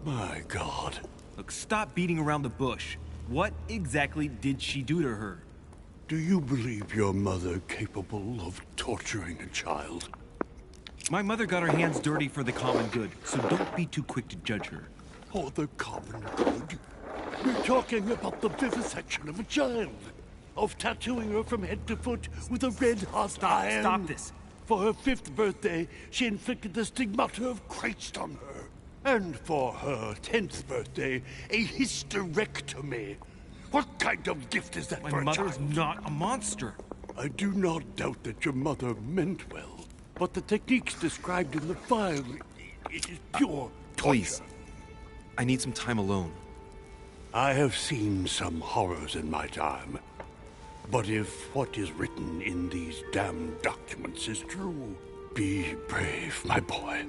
My God. Look, stop beating around the bush. What exactly did she do to her? Do you believe your mother capable of torturing a child? My mother got her hands dirty for the common good, so don't be too quick to judge her. Oh, the common good? We're talking about the vivisection of a child. Of tattooing her from head to foot with a red-hot iron. Stop this. For her 5th birthday, she inflicted the stigmata of Christ on her. And for her 10th birthday, a hysterectomy. What kind of gift is that for a child? My mother's not a monster. I do not doubt that your mother meant well. But the techniques described in the file, it is pure torture. Please, I need some time alone. I have seen some horrors in my time. But if what is written in these damned documents is true, be brave, my boy.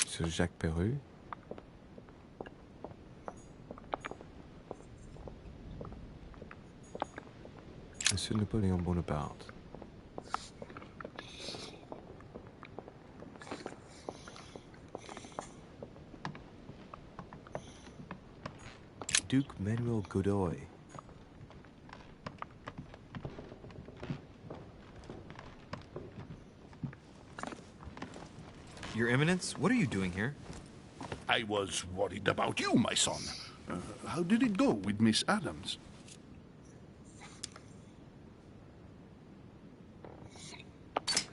Sur Jacques Perru. Monsieur Napoléon Bonaparte. Duke Manuel Godoy. Your Eminence, what are you doing here? I was worried about you, my son. How did it go with Miss Adams?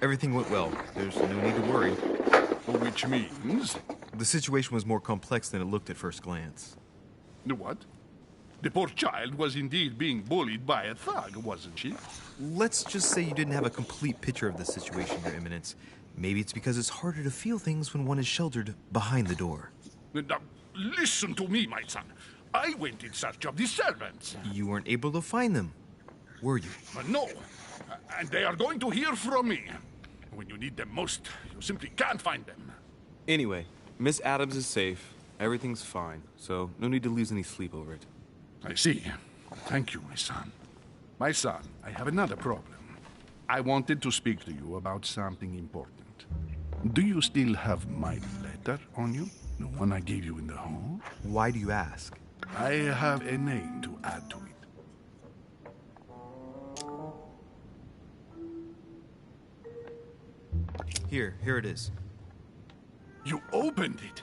Everything went well. There's no need to worry. Which means... The situation was more complex than it looked at first glance. What? The poor child was indeed being bullied by a thug, wasn't she? Let's just say you didn't have a complete picture of the situation, Your Eminence. Maybe it's because it's harder to feel things when one is sheltered behind the door. Now, listen to me, my son. I went in search of the servants. You weren't able to find them, were you? No. And they are going to hear from me. When you need them most, you simply can't find them. Anyway, Miss Adams is safe. Everything's fine, so no need to lose any sleep over it. I see. Thank you, my son. My son, I have another problem. I wanted to speak to you about something important. Do you still have my letter on you? The one I gave you in the hall? Why do you ask? I have a name to add to it. Here it is. You opened it.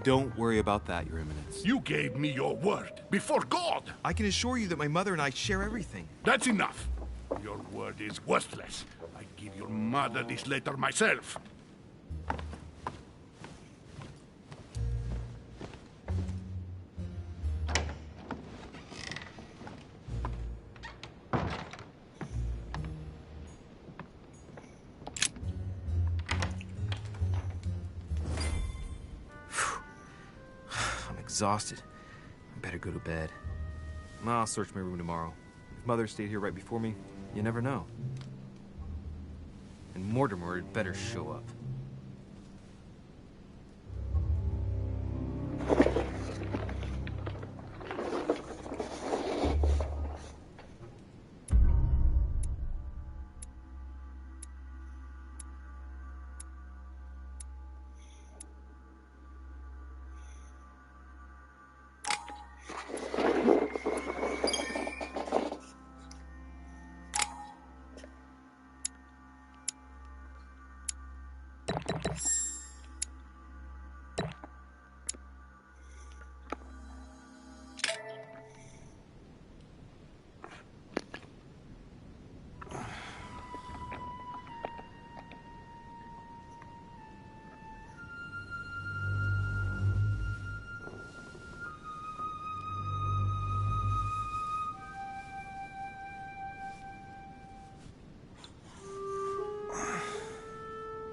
Don't worry about that, Your Eminence. You gave me your word before God. I can assure you that my mother and I share everything. That's enough. Your word is worthless. I give your mother this letter myself. Exhausted. I better go to bed. I'll search my room tomorrow. If Mother stayed here right before me, you never know. And Mortimer had better show up.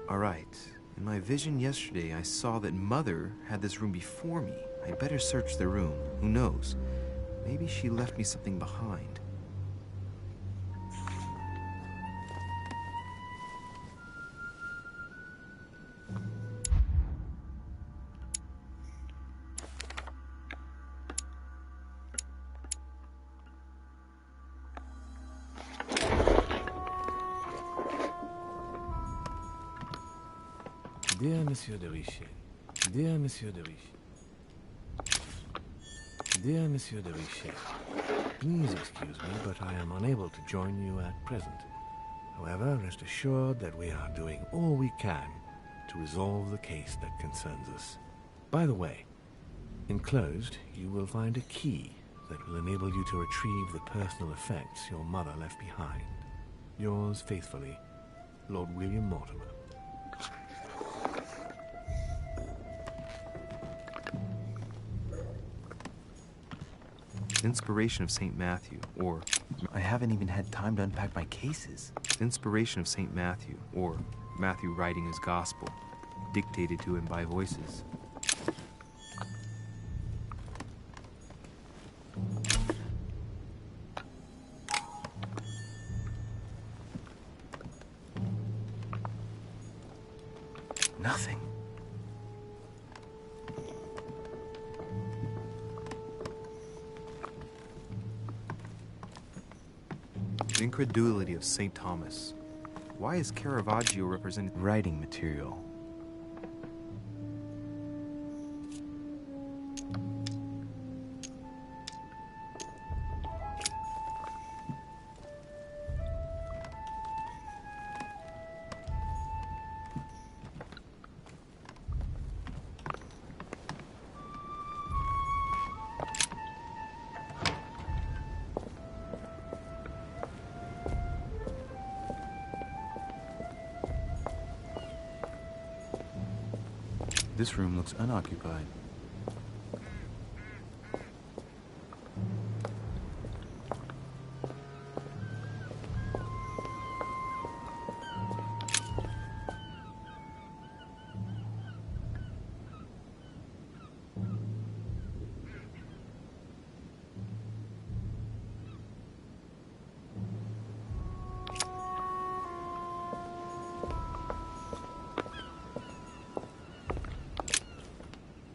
All right. In my vision yesterday, I saw that Mother had this room before me. I'd better search the room. Who knows? Maybe she left me something behind. Dear Monsieur de Richet, dear Monsieur de Richet, dear Monsieur de Richet, please excuse me, but I am unable to join you at present. However, rest assured that we are doing all we can to resolve the case that concerns us. By the way, enclosed, you will find a key that will enable you to retrieve the personal effects your mother left behind. Yours faithfully, Lord William Mortimer. Inspiration of St. Matthew, or I haven't even had time to unpack my cases. Inspiration of St. Matthew, or Matthew writing his gospel, dictated to him by voices. Nothing. Incredulity of St. Thomas. Why is Caravaggio represented writing material? This room looks unoccupied.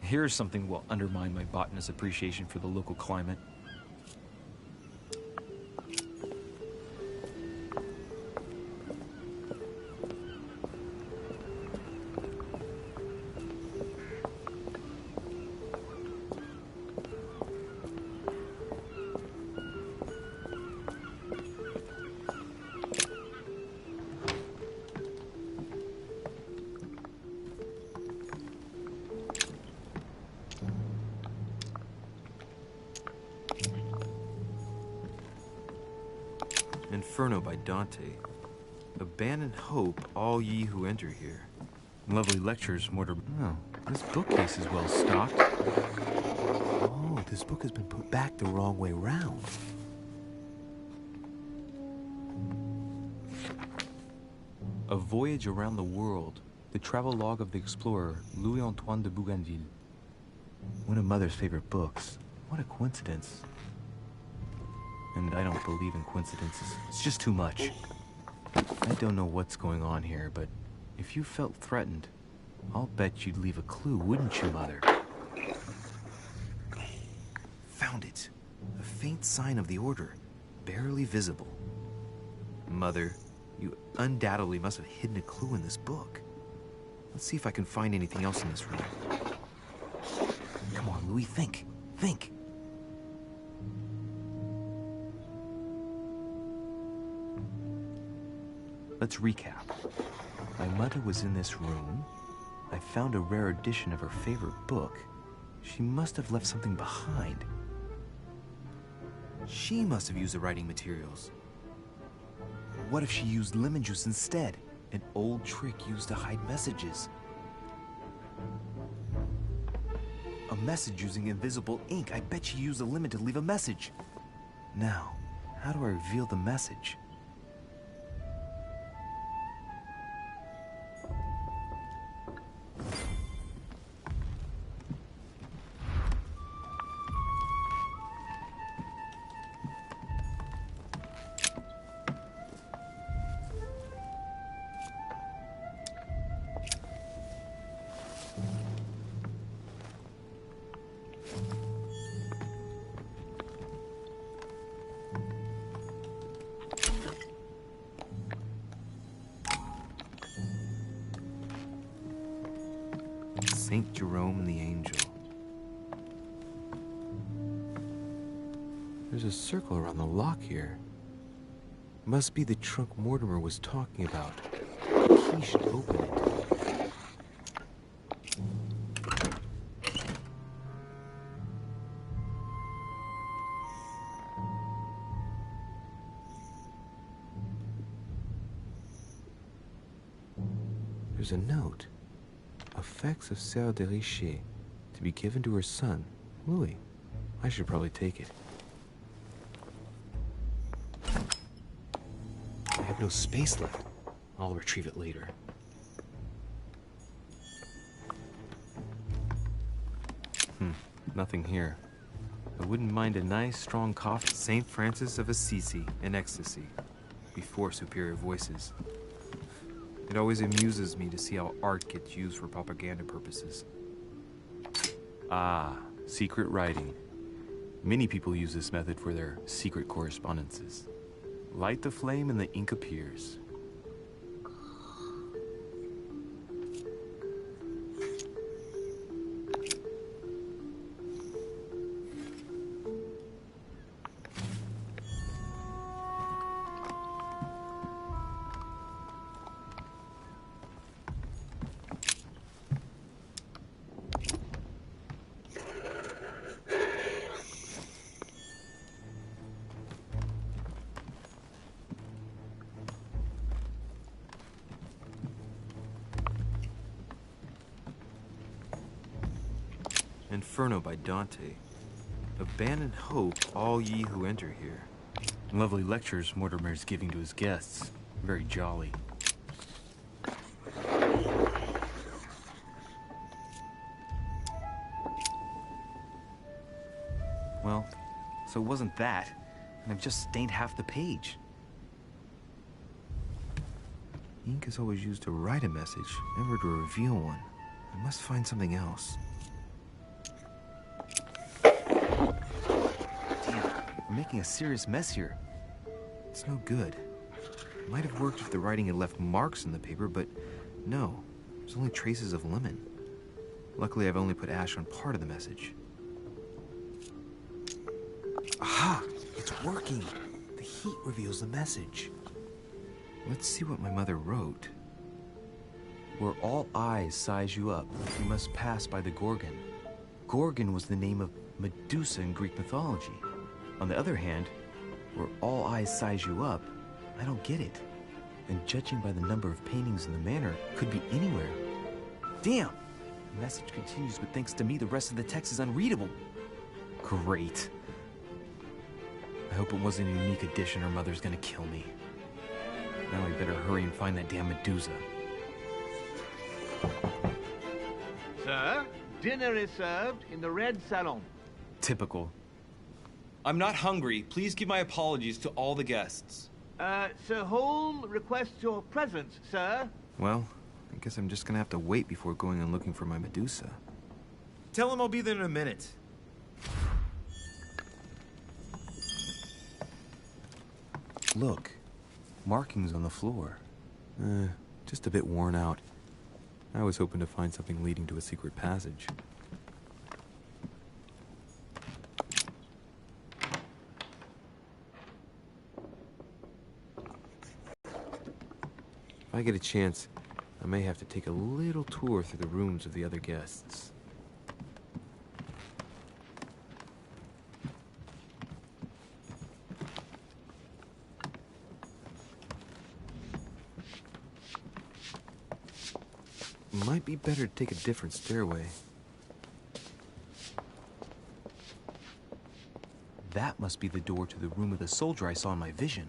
Here's something will undermine my botanist's appreciation for the local climate. Inferno by Dante. Abandon hope, all ye who enter here. Lovely lectures, Mortar. Oh, this bookcase is well stocked. Oh, this book has been put back the wrong way round. A Voyage Around the World. The travelogue of the explorer, Louis-Antoine de Bougainville. One of Mother's favorite books. What a coincidence. And I don't believe in coincidences. It's just too much. I don't know what's going on here, but if you felt threatened, I'll bet you'd leave a clue, wouldn't you, Mother? Found it. A faint sign of the Order, barely visible. Mother, you undoubtedly must have hidden a clue in this book. Let's see if I can find anything else in this room. Come on, Louis, think. Think. Let's recap. My mother was in this room. I found a rare edition of her favorite book. She must have left something behind. She must have used the writing materials. What if she used lemon juice instead? An old trick used to hide messages. A message using invisible ink. I bet she used a lemon to leave a message. Now, how do I reveal the message? Saint Jerome and the Angel. There's a circle around the lock here. Must be the trunk Mortimer was talking about. The key should open it. There's a note. Effects of Sœur de Richer, to be given to her son, Louis. I should probably take it. I have no space left. I'll retrieve it later. Nothing here. I wouldn't mind a nice, strong cough. St. Francis of Assisi in ecstasy, before superior voices. It always amuses me to see how art gets used for propaganda purposes. Ah, secret writing. Many people use this method for their secret correspondences. Light the flame and the ink appears. Inferno by Dante. Abandon hope, all ye who enter here. Lovely lectures Mortimer's giving to his guests. Very jolly. Well, so it wasn't that, and I've just stained half the page. Ink is always used to write a message, never to reveal one. I must find something else. Damn, I'm making a serious mess here. It's no good. It might have worked if the writing had left marks in the paper, but no. There's only traces of lemon. Luckily, I've only put ash on part of the message. Aha! It's working! The heat reveals the message. Let's see what my mother wrote. Where all eyes size you up, you must pass by the Gorgon. Gorgon was the name of Medusa in Greek mythology. On the other hand, where all eyes size you up, I don't get it. And judging by the number of paintings in the manor, could be anywhere. Damn! The message continues, but thanks to me, the rest of the text is unreadable. Great. I hope it wasn't a unique edition or Mother's gonna kill me. Now I better hurry and find that damn Medusa. Sir, dinner is served in the red salon. Typical. I'm not hungry. Please give my apologies to all the guests. Sir Holm requests your presence, sir. Well, I guess I'm just gonna have to wait before going and looking for my Medusa. Tell him I'll be there in a minute. Look, markings on the floor. Just a bit worn out. I was hoping to find something leading to a secret passage. If I get a chance, I may have to take a little tour through the rooms of the other guests. Might be better to take a different stairway. That must be the door to the room of the soldier I saw in my vision.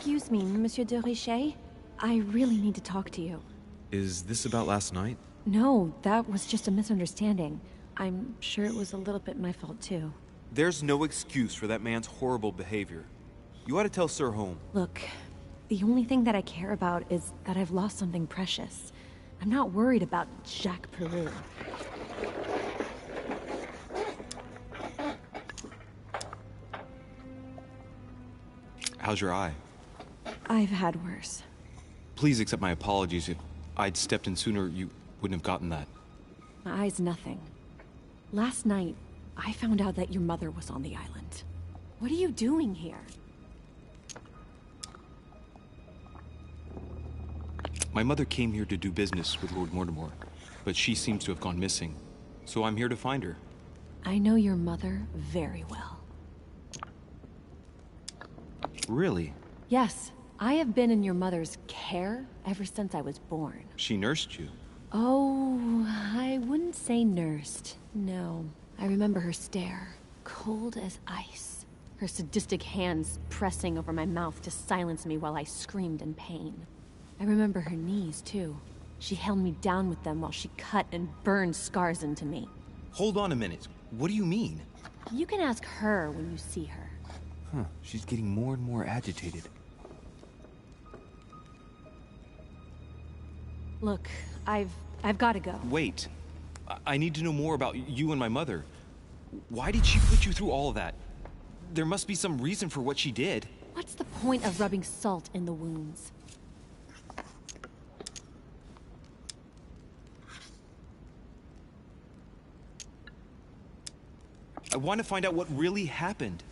Excuse me, Monsieur de Richet? I really need to talk to you. Is this about last night? No, that was just a misunderstanding. I'm sure it was a little bit my fault, too. There's no excuse for that man's horrible behavior. You ought to tell Sir Holm. Look, the only thing that I care about is that I've lost something precious. I'm not worried about Jacques Peru. How's your eye? I've had worse. Please accept my apologies. If I'd stepped in sooner, you wouldn't have gotten that. My eye's nothing. Last night, I found out that your mother was on the island. What are you doing here? My mother came here to do business with Lord Mortimer, but she seems to have gone missing. So I'm here to find her. I know your mother very well. Really? Yes, I have been in your mother's care ever since I was born. She nursed you? Oh, I wouldn't say nursed. No. I remember her stare, cold as ice. Her sadistic hands pressing over my mouth to silence me while I screamed in pain. I remember her knees, too. She held me down with them while she cut and burned scars into me. Hold on a minute. What do you mean? You can ask her when you see her. Huh, she's getting more and more agitated. Look, I've got to go. Wait. I need to know more about you and my mother. Why did she put you through all of that? There must be some reason for what she did. What's the point of rubbing salt in the wounds? I want to find out what really happened.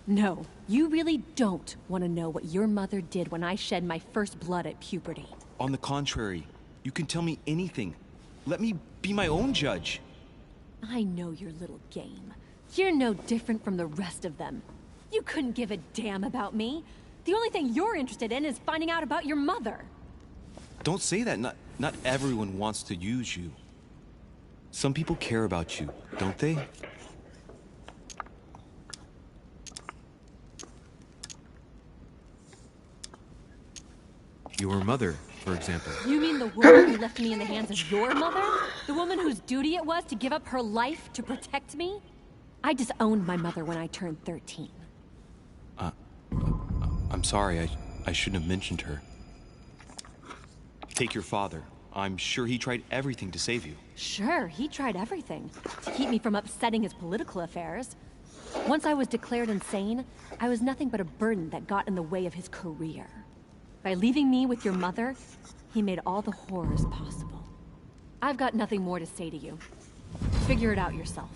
No, you really don't want to know what your mother did when I shed my first blood at puberty. On the contrary, you can tell me anything. Let me be my own judge. I know your little game. You're no different from the rest of them. You couldn't give a damn about me. The only thing you're interested in is finding out about your mother. Don't say that. Not everyone wants to use you. Some people care about you, don't they? Your mother, for example. You mean the woman who left me in the hands of your mother? The woman whose duty it was to give up her life to protect me? I disowned my mother when I turned 13. I'm sorry, I shouldn't have mentioned her. Take your father. I'm sure he tried everything to save you. Sure, he tried everything to keep me from upsetting his political affairs. Once I was declared insane, I was nothing but a burden that got in the way of his career. By leaving me with your mother, he made all the horrors possible. I've got nothing more to say to you. Figure it out yourself.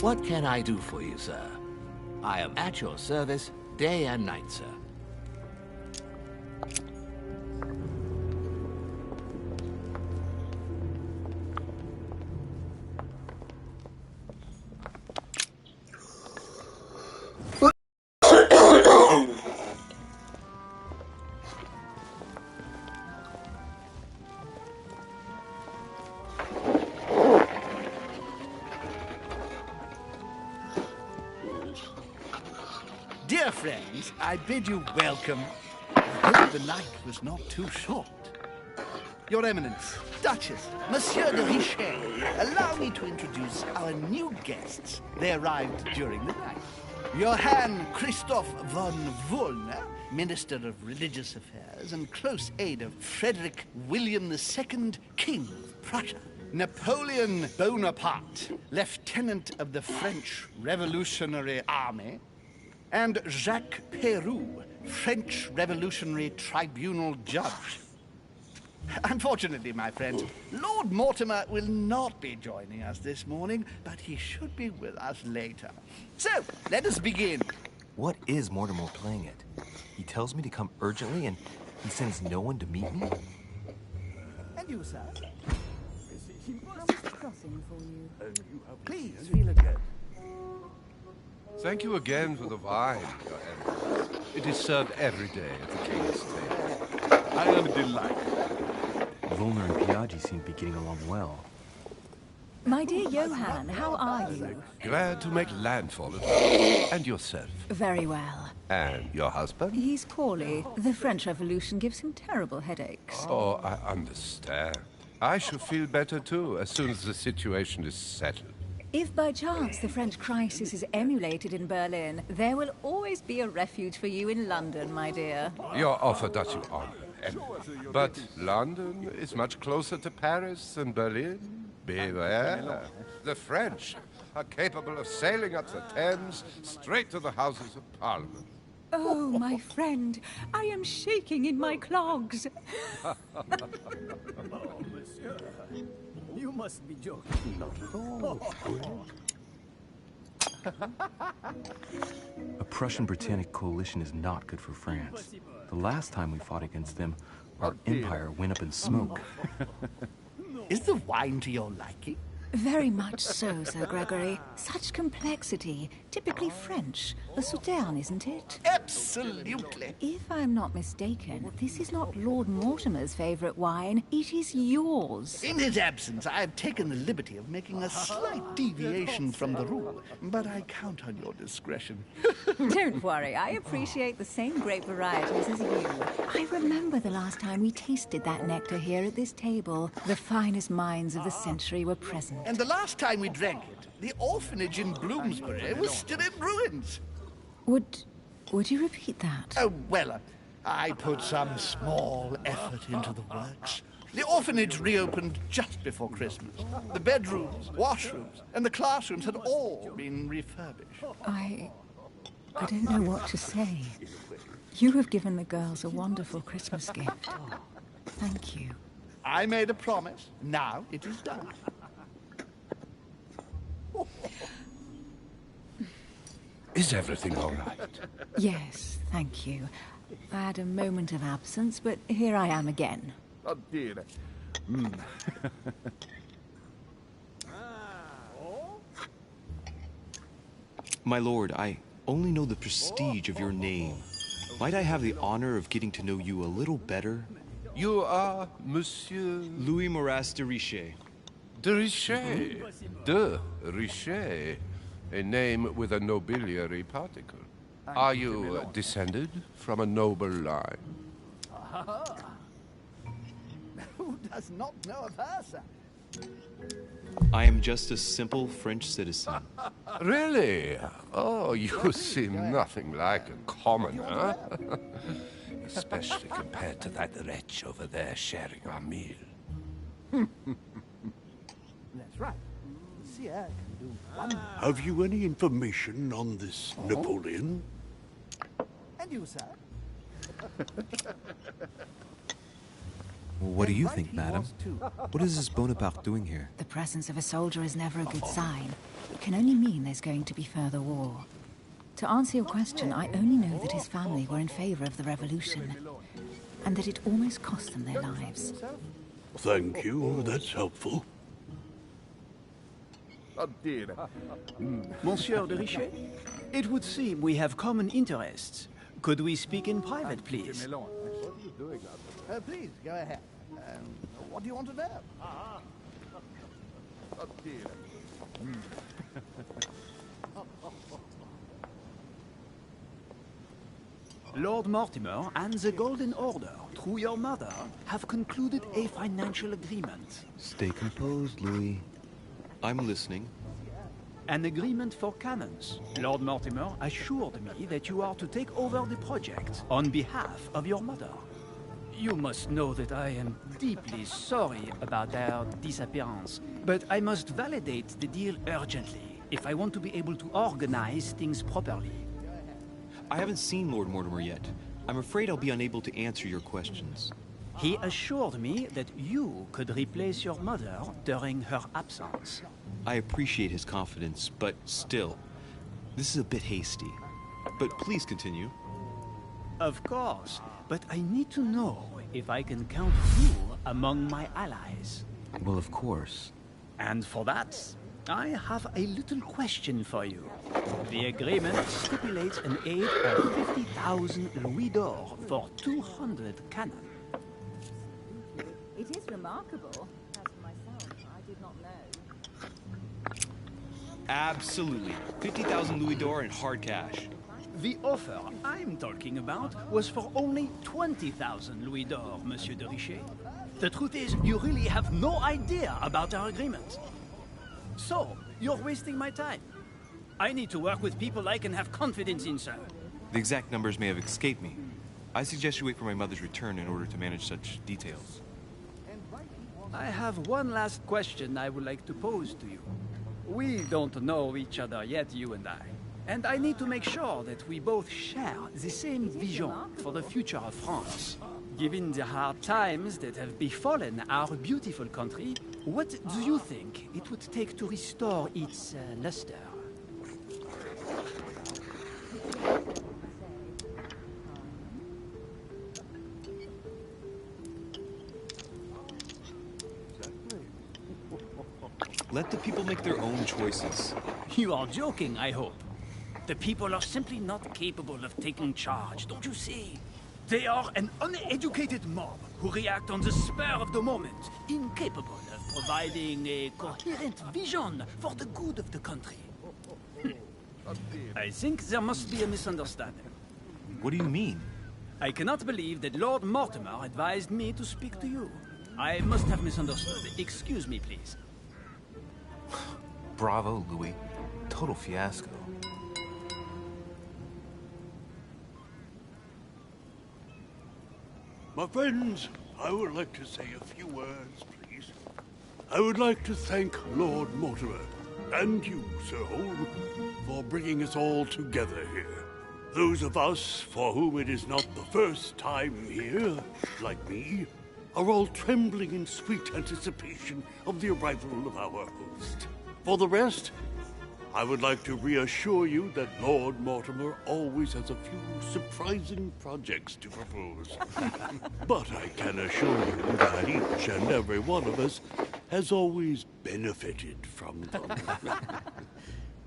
What can I do for you, sir? I am at your service, day and night, sir. Dear friends, I bid you welcome. I hope the night was not too short. Your Eminence, Duchess, Monsieur de Richet, allow me to introduce our new guests. They arrived during the night. Johann Christoph von Wollner, Minister of Religious Affairs and close aide of Frederick William II, King of Prussia. Napoleon Bonaparte, Lieutenant of the French Revolutionary Army. And Jacques Peroux, French Revolutionary Tribunal Judge. Unfortunately, my friends, Lord Mortimer will not be joining us this morning, but he should be with us later. So, let us begin. What is Mortimer playing at? He tells me to come urgently and he sends no one to meet me? And you, sir? Crossing for you. Please, feel it good. Thank you again for the wine, Your Eminence. It is served every day at the King's table. I am delighted. Volner and Piaggi seem to be getting along well. My dear Johann, how are you? Glad to make landfall at last. And yourself? Very well. And your husband? He's poorly. The French Revolution gives him terrible headaches. Oh, I understand. I shall feel better too, as soon as the situation is settled. If by chance the French crisis is emulated in Berlin, there will always be a refuge for you in London, my dear. Your offer does you honor, but London is much closer to Paris than Berlin. Beware. The French are capable of sailing up the Thames straight to the Houses of Parliament. Oh, my friend, I am shaking in my clogs. Oh, monsieur. You must be joking. Not at all. A Prussian-Britannic coalition is not good for France. The last time we fought against them, our empire went up in smoke. Is the wine to your liking? Very much so, Sir Gregory. Such complexity. Typically French. A Sauterne, isn't it? Absolutely. If I'm not mistaken, this is not Lord Mortimer's favourite wine. It is yours. In his absence, I have taken the liberty of making a slight deviation from the rule, but I count on your discretion. Don't worry, I appreciate the same grape varieties as you. I remember the last time we tasted that nectar here at this table. The finest minds of the century were present. And the last time we drank it, the orphanage in Bloomsbury was still in ruins. Would you repeat that? Oh, well, I put some small effort into the works. The orphanage reopened just before Christmas. The bedrooms, washrooms, and the classrooms had all been refurbished. I don't know what to say. You have given the girls a wonderful Christmas gift. Thank you. I made a promise. Now it is done. Is everything all right? Yes, thank you. I had a moment of absence, but here I am again. Oh, dear. My lord, I only know the prestige of your name. Might I have the honor of getting to know you a little better? You are Monsieur... Louis Moras de Richet. De Richet. De Richet. A name with a nobiliary particle. Are you descended from a noble line? Who does not know of her, sir? I am just a simple French citizen. Really? Oh, you seem nothing like a commoner. Especially compared to that wretch over there sharing our meal. That's right. See, I can do one. Have you any information on this Napoleon? And you, sir? What do you think, madam? What is this Bonaparte doing here? The presence of a soldier is never a good sign. It can only mean there's going to be further war. To answer your question, I only know that his family were in favor of the revolution, and that it almost cost them their lives. Thank you, that's helpful. Oh, dear. Monsieur de Richet, it would seem we have common interests. Could we speak in private, please? Please, go ahead. What do you want to know? Oh, dear. Lord Mortimer and the Golden Order, through your mother, have concluded a financial agreement. Stay composed, Louis. I'm listening. An agreement for cannons. Lord Mortimer assured me that you are to take over the project on behalf of your mother. You must know that I am deeply sorry about their disappearance, but I must validate the deal urgently if I want to be able to organize things properly. I haven't seen Lord Mortimer yet. I'm afraid I'll be unable to answer your questions. He assured me that you could replace your mother during her absence. I appreciate his confidence, but still, this is a bit hasty. But please continue. Of course, but I need to know if I can count you among my allies. Well, of course. And for that, I have a little question for you. The agreement stipulates an aid of 50,000 louis d'or for 200 cannon. It is remarkable. As for myself, I did not know. Absolutely. 50,000 louis d'or in hard cash. The offer I'm talking about was for only 20,000 louis d'or, Monsieur de Richet. The truth is, you really have no idea about our agreement. So, you're wasting my time. I need to work with people I can have confidence in, sir. The exact numbers may have escaped me. I suggest you wait for my mother's return in order to manage such details. I have one last question I would like to pose to you. We don't know each other yet, you and I. And I need to make sure that we both share the same vision for the future of France. Given the hard times that have befallen our beautiful country, what do you think it would take to restore its luster? Let the people make their own choices. You are joking, I hope. The people are simply not capable of taking charge, don't you see? They are an uneducated mob who react on the spur of the moment, incapable of providing a coherent vision for the good of the country. I think there must be a misunderstanding. What do you mean? I cannot believe that Lord Mortimer advised me to speak to you. I must have misunderstood. Excuse me, please. Bravo, Louis. Total fiasco. My friends, I would like to say a few words, please. I would like to thank Lord Mortimer, and you, Sir Holm, for bringing us all together here. Those of us for whom it is not the first time here, like me, are all trembling in sweet anticipation of the arrival of our host. For the rest, I would like to reassure you that Lord Mortimer always has a few surprising projects to propose. But I can assure you that each and every one of us has always benefited from them.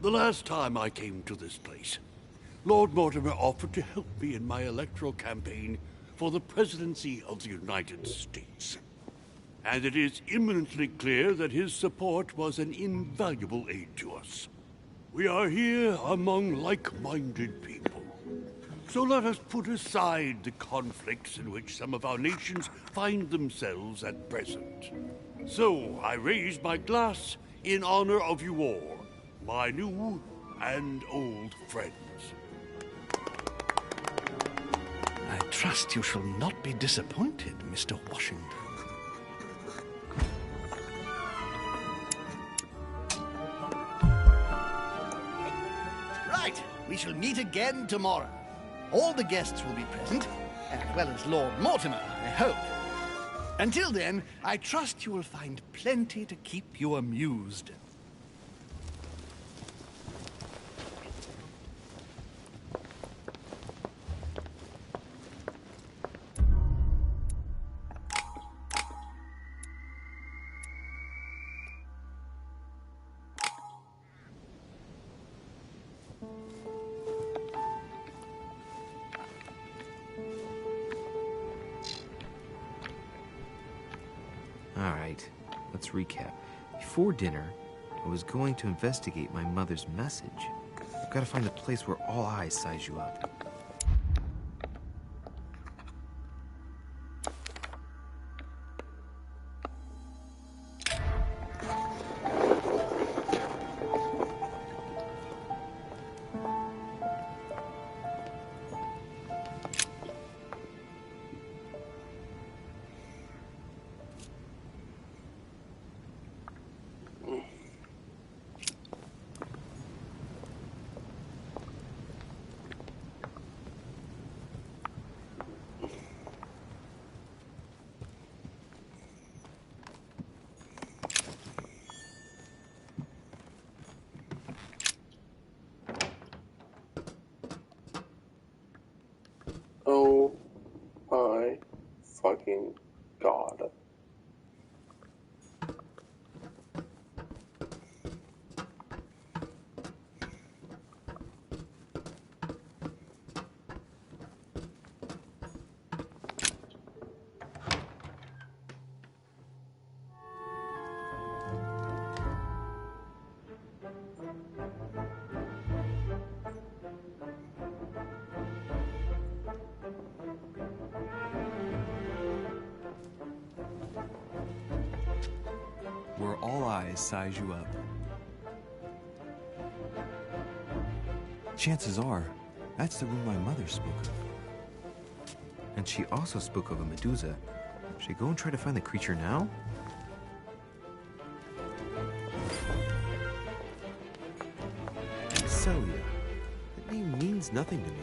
The last time I came to this place, Lord Mortimer offered to help me in my electoral campaign for the presidency of the United States. And it is eminently clear that his support was an invaluable aid to us. We are here among like-minded people. So let us put aside the conflicts in which some of our nations find themselves at present. So I raise my glass in honor of you all, my new and old friends. I trust you shall not be disappointed, Mr. Washington. Right, we shall meet again tomorrow. All the guests will be present, as well as Lord Mortimer, I hope. Until then, I trust you will find plenty to keep you amused. Alright, let's recap. Before dinner, I was going to investigate my mother's message. I've got to find a place where all eyes size you up. Oh my fucking god. Where all eyes size you up. Chances are, that's the room my mother spoke of. And she also spoke of a Medusa. Should I go and try to find the creature now? Celia. That name means nothing to me.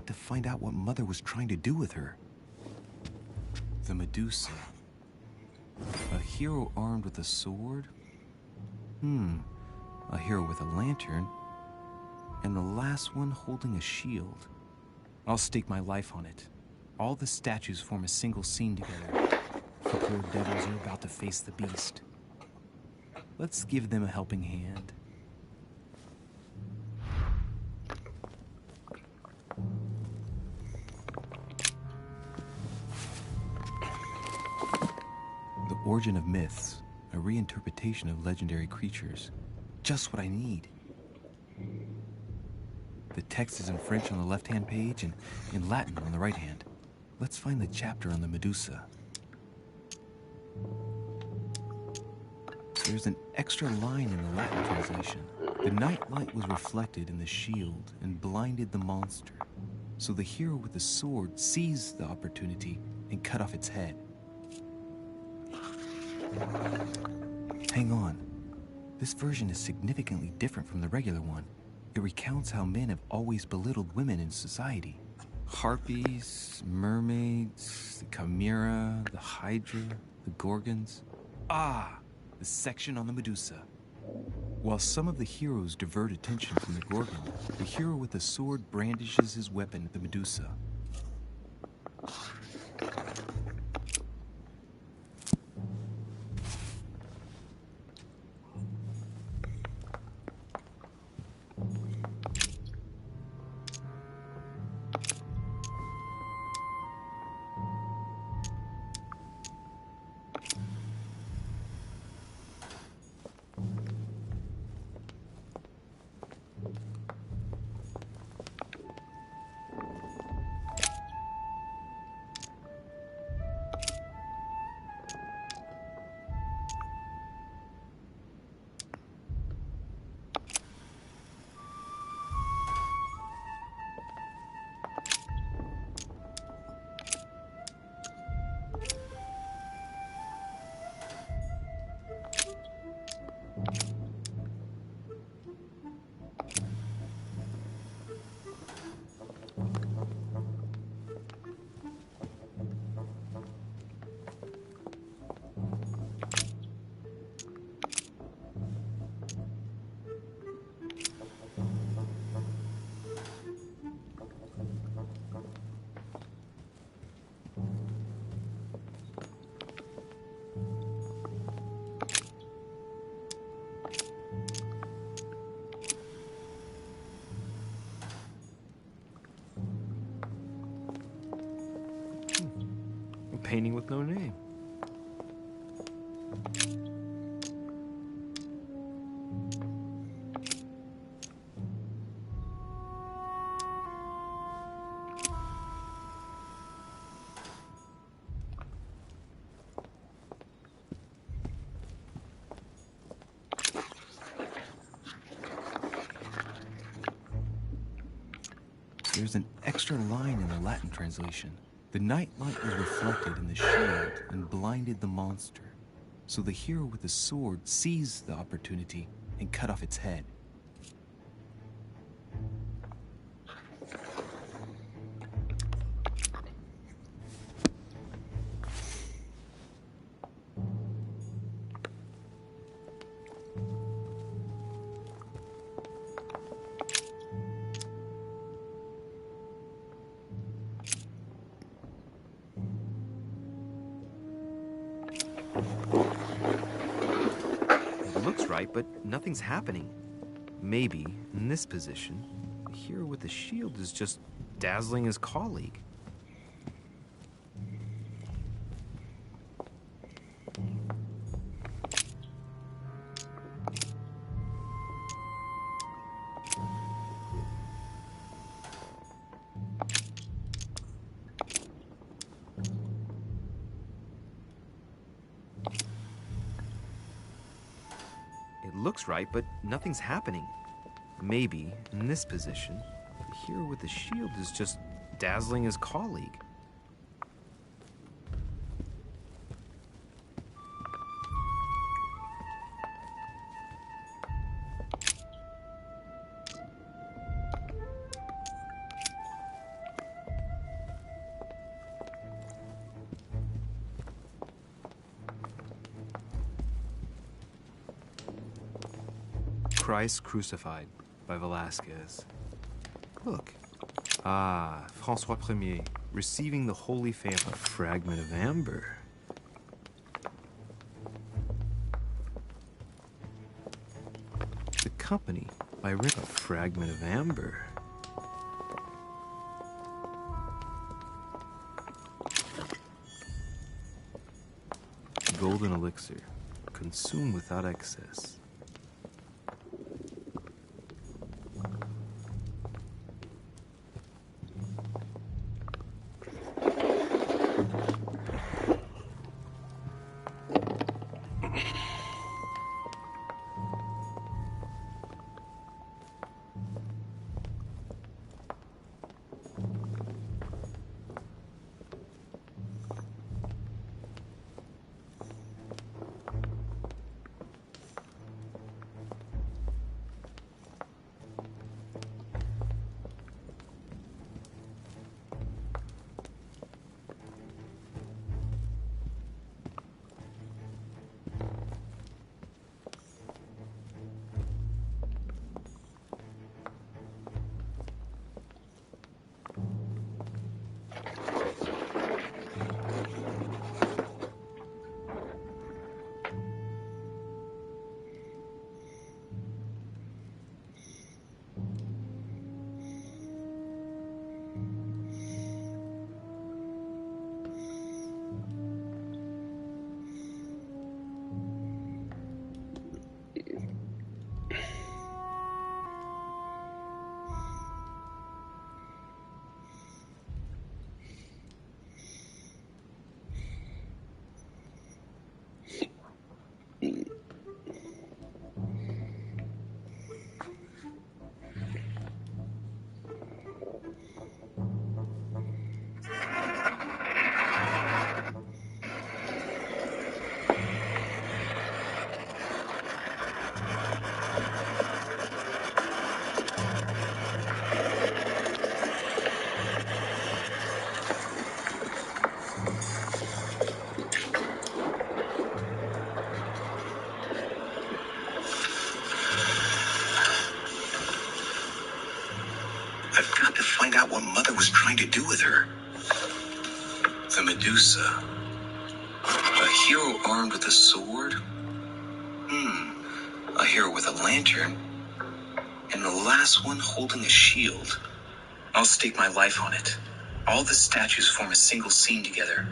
got to find out what Mother was trying to do with her. The Medusa. A hero armed with a sword? A hero with a lantern. And the last one holding a shield. I'll stake my life on it. All the statues form a single scene together. The poor devils are about to face the beast. Let's give them a helping hand. The Origin of Myths, a reinterpretation of legendary creatures. Just what I need. The text is in French on the left-hand page and in Latin on the right hand. Let's find the chapter on the Medusa. There's an extra line in the Latin translation. The night light was reflected in the shield and blinded the monster. So the hero with the sword seized the opportunity and cut off its head. Hang on. This version is significantly different from the regular one. It recounts how men have always belittled women in society. Harpies, mermaids, the chimera, the hydra, the gorgons. Ah, the section on the Medusa. While some of the heroes divert attention from the gorgon, the hero with the sword brandishes his weapon at the Medusa. Painting with no name. There's an extra line in the Latin translation. The night light was reflected in the shield and blinded the monster. So the hero with the sword seized the opportunity and cut off its head. Looks right, but nothing's happening. Maybe, in this position, the hero with the shield is just dazzling his colleague. Looks right, but nothing's happening. Maybe, in this position, the hero with the shield is just dazzling his colleague. Christ Crucified by Velasquez. Look. Ah, François Ier, Receiving the Holy Family. A fragment of amber. The Company by Rick. A fragment of amber. Golden elixir. Consume without excess. I've got to find out what Mother was trying to do with her. The Medusa. A hero armed with a sword? A hero with a lantern? And the last one holding a shield. I'll stake my life on it. All the statues form a single scene together.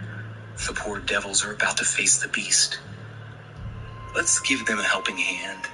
The poor devils are about to face the beast. Let's give them a helping hand.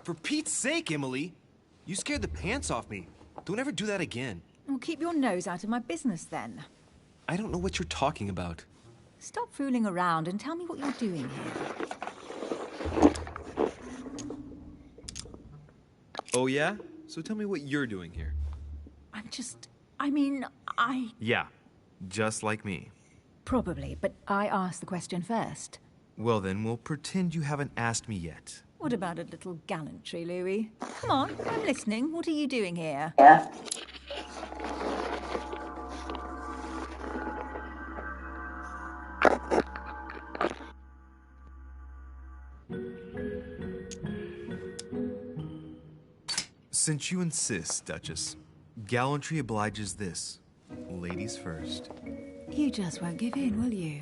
For Pete's sake, Emily! You scared the pants off me. Don't ever do that again. Well, keep your nose out of my business, then. I don't know what you're talking about. Stop fooling around and tell me what you're doing here. Oh, yeah? So tell me what you're doing here. Yeah, just like me. Probably, but I asked the question first. Well then, we'll pretend you haven't asked me yet. What about a little gallantry, Louis? Come on, I'm listening. What are you doing here? Yeah. Since you insist, Duchess, gallantry obliges this. Ladies first. You just won't give in, will you?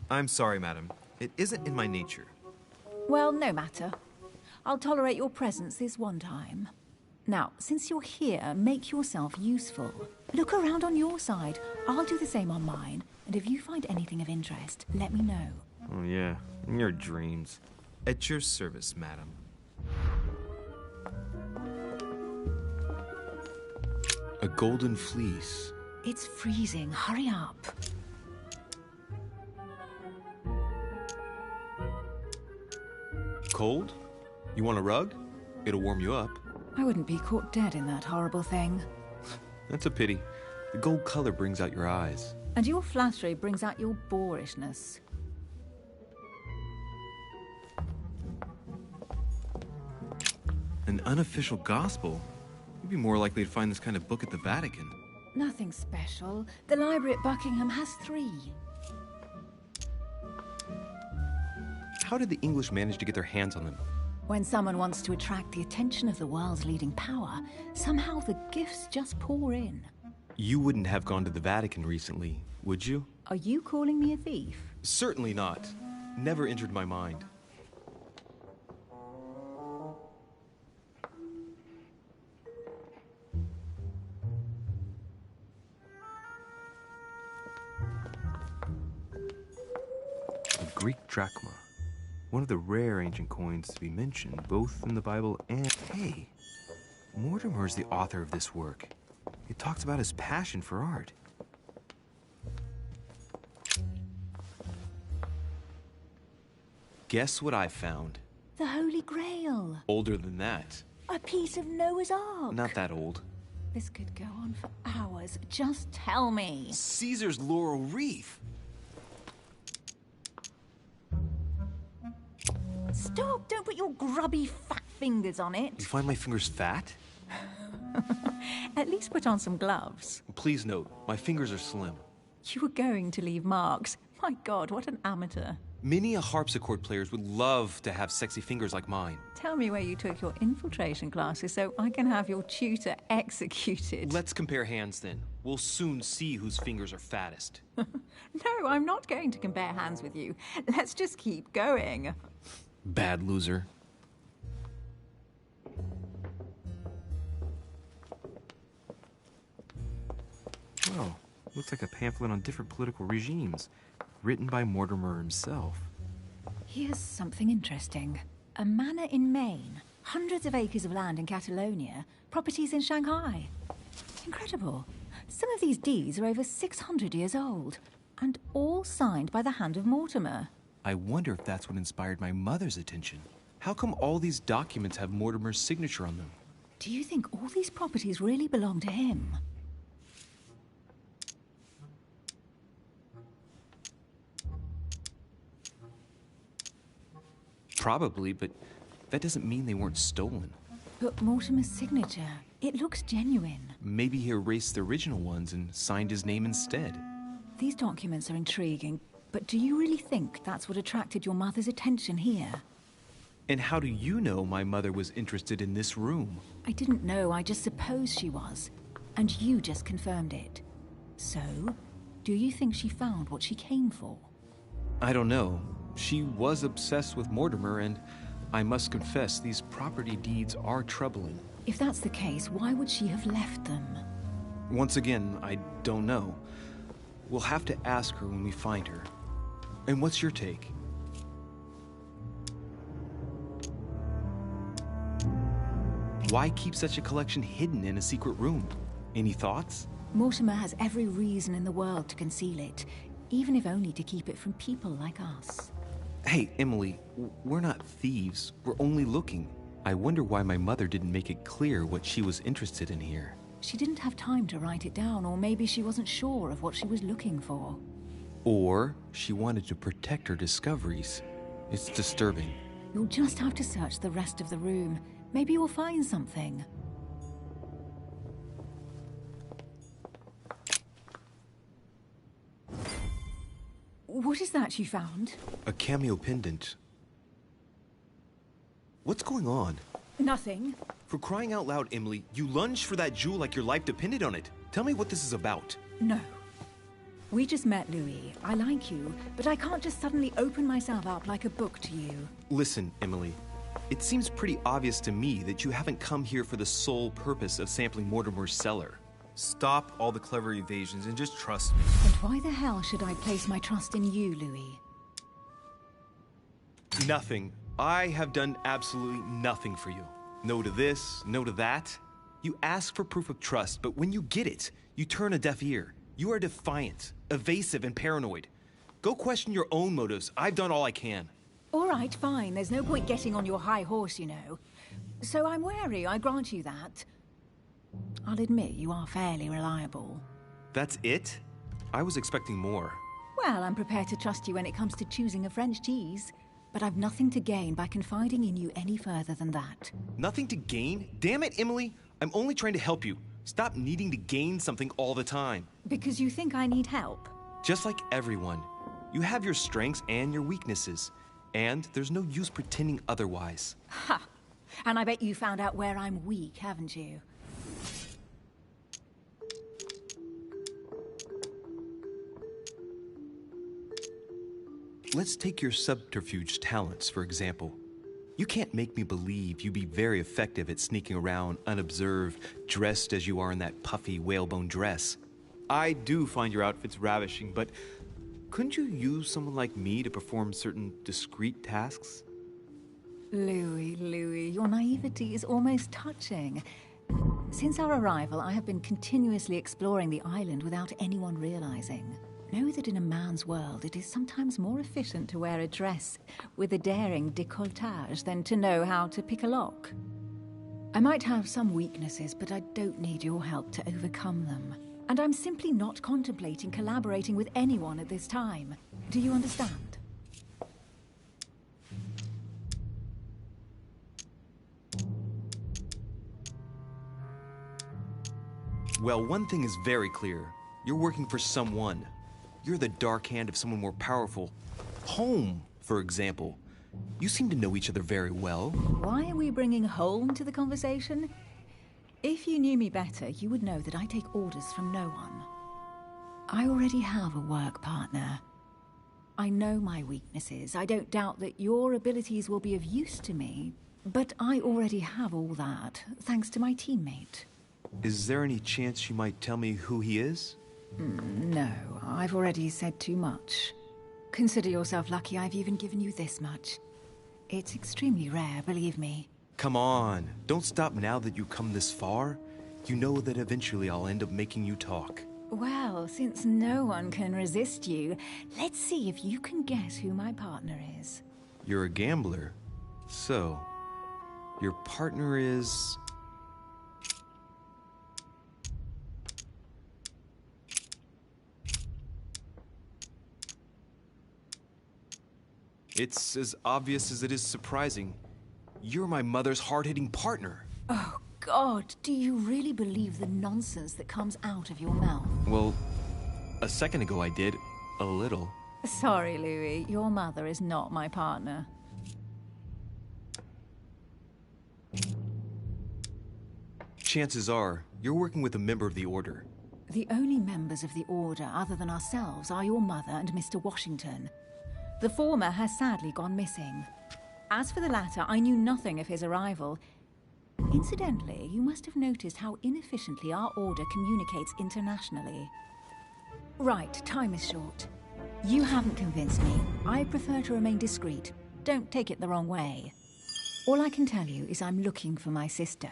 I'm sorry, madam. It isn't in my nature. Well, no matter. I'll tolerate your presence this one time. Now, since you're here, make yourself useful. Look around on your side. I'll do the same on mine. And if you find anything of interest, let me know. Oh, yeah. In your dreams. At your service, madam. A golden fleece. It's freezing. Hurry up. Cold? You want a rug? It'll warm you up. I wouldn't be caught dead in that horrible thing. That's a pity. The gold color brings out your eyes. And your flattery brings out your boorishness. An unofficial gospel? You'd be more likely to find this kind of book at the Vatican. Nothing special. The library at Buckingham has 3. How did the English manage to get their hands on them? When someone wants to attract the attention of the world's leading power, somehow the gifts just pour in. You wouldn't have gone to the Vatican recently, would you? Are you calling me a thief? Certainly not. Never entered my mind. A Greek drachma. One of the rare ancient coins to be mentioned, both in the Bible and... Hey! Mortimer's the author of this work. It talks about his passion for art. Guess what I found? The Holy Grail. Older than that. A piece of Noah's Ark. Not that old. This could go on for hours. Just tell me. Caesar's laurel wreath. Stop! Don't put your grubby fat fingers on it. You find my fingers fat? At least put on some gloves. Please note, my fingers are slim. You were going to leave marks. My God, what an amateur. Many a harpsichord players would love to have sexy fingers like mine. Tell me where you took your infiltration classes so I can have your tutor executed. Let's compare hands then. We'll soon see whose fingers are fattest. No, I'm not going to compare hands with you. Let's just keep going. Bad loser. Well, looks like a pamphlet on different political regimes, written by Mortimer himself. Here's something interesting. A manor in Maine, hundreds of acres of land in Catalonia, properties in Shanghai. Incredible. Some of these deeds are over 600 years old, and all signed by the hand of Mortimer. I wonder if that's what inspired my mother's attention. How come all these documents have Mortimer's signature on them? Do you think all these properties really belong to him? Probably, but that doesn't mean they weren't stolen. But Mortimer's signature, it looks genuine. Maybe he erased the original ones and signed his name instead. These documents are intriguing, but do you really think that's what attracted your mother's attention here? And how do you know my mother was interested in this room? I didn't know, I just supposed she was. And you just confirmed it. So, do you think she found what she came for? I don't know. She was obsessed with Mortimer, and I must confess, these property deeds are troubling. If that's the case, why would she have left them? Once again, I don't know. We'll have to ask her when we find her. And what's your take? Why keep such a collection hidden in a secret room? Any thoughts? Mortimer has every reason in the world to conceal it, even if only to keep it from people like us. Hey, Emily, we're not thieves. We're only looking. I wonder why my mother didn't make it clear what she was interested in here. She didn't have time to write it down, or maybe she wasn't sure of what she was looking for. Or she wanted to protect her discoveries. It's disturbing. You'll just have to search the rest of the room. Maybe you'll find something. What is that you found? A cameo pendant. What's going on? Nothing. For crying out loud, Emily, you lunged for that jewel like your life depended on it. Tell me what this is about. No. We just met, Louis. I like you, but I can't just suddenly open myself up like a book to you. Listen, Emily. It seems pretty obvious to me that you haven't come here for the sole purpose of sampling Mortimer's cellar. Stop all the clever evasions and just trust me. And why the hell should I place my trust in you, Louis? Nothing. I have done absolutely nothing for you. No to this, no to that. You ask for proof of trust, but when you get it, you turn a deaf ear. You are defiant, evasive, and paranoid. Go question your own motives. I've done all I can. All right, fine. There's no point getting on your high horse, you know. So I'm wary, I grant you that. I'll admit you are fairly reliable. That's it? I was expecting more. Well, I'm prepared to trust you when it comes to choosing a French cheese. But I've nothing to gain by confiding in you any further than that. Nothing to gain? Damn it, Emily! I'm only trying to help you. Stop needing to gain something all the time. Because you think I need help? Just like everyone. You have your strengths and your weaknesses. And there's no use pretending otherwise. Ha! And I bet you found out where I'm weak, haven't you? Let's take your subterfuge talents, for example. You can't make me believe you'd be very effective at sneaking around unobserved, dressed as you are in that puffy whalebone dress. I do find your outfits ravishing, but couldn't you use someone like me to perform certain discreet tasks? Louis, your naivety is almost touching. Since our arrival, I have been continuously exploring the island without anyone realizing. Know that in a man's world, it is sometimes more efficient to wear a dress with a daring décolletage than to know how to pick a lock. I might have some weaknesses, but I don't need your help to overcome them. And I'm simply not contemplating collaborating with anyone at this time. Do you understand? Well, one thing is very clear. You're working for someone. You're the dark hand of someone more powerful. Home, for example. You seem to know each other very well. Why are we bringing home to the conversation? If you knew me better, you would know that I take orders from no one. I already have a work partner. I know my weaknesses. I don't doubt that your abilities will be of use to me, but I already have all that, thanks to my teammate. Is there any chance you might tell me who he is? No, I've already said too much. Consider yourself lucky I've even given you this much. It's extremely rare, believe me. Come on, don't stop now that you've come this far. You know that eventually I'll end up making you talk. Well, since no one can resist you, let's see if you can guess who my partner is. You're a gambler. So, your partner is... It's as obvious as it is surprising. You're my mother's hard-hitting partner. Oh, God, do you really believe the nonsense that comes out of your mouth? Well, a second ago I did. A little. Sorry, Louis, your mother is not my partner. Chances are, you're working with a member of the Order. The only members of the Order other than ourselves are your mother and Mr. Washington. The former has sadly gone missing. As for the latter, I knew nothing of his arrival. Incidentally, you must have noticed how inefficiently our Order communicates internationally. Right, time is short. You haven't convinced me. I prefer to remain discreet. Don't take it the wrong way. All I can tell you is I'm looking for my sister.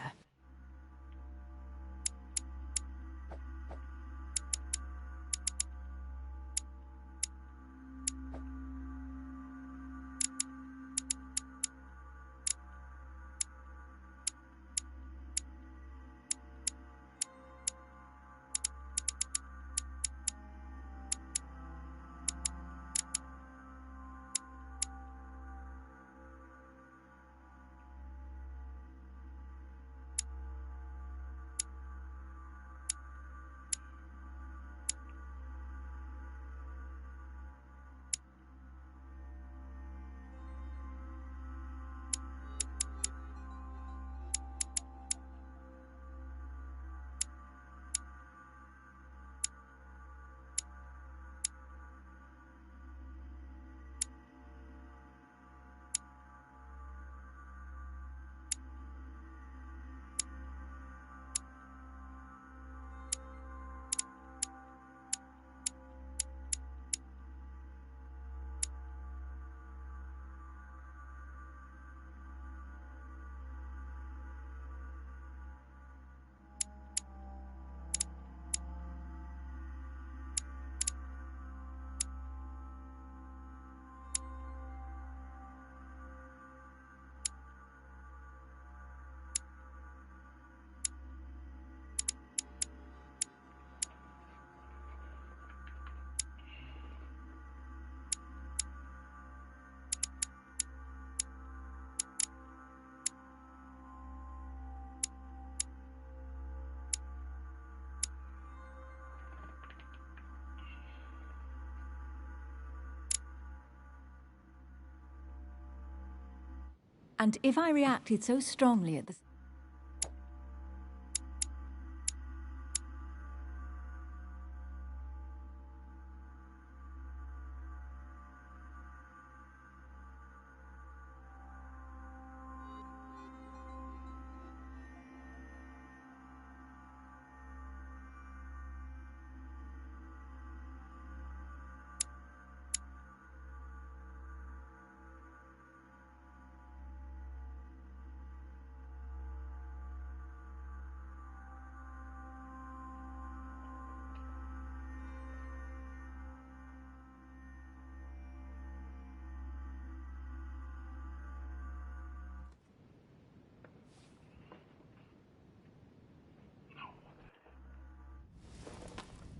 And if I reacted so strongly at the...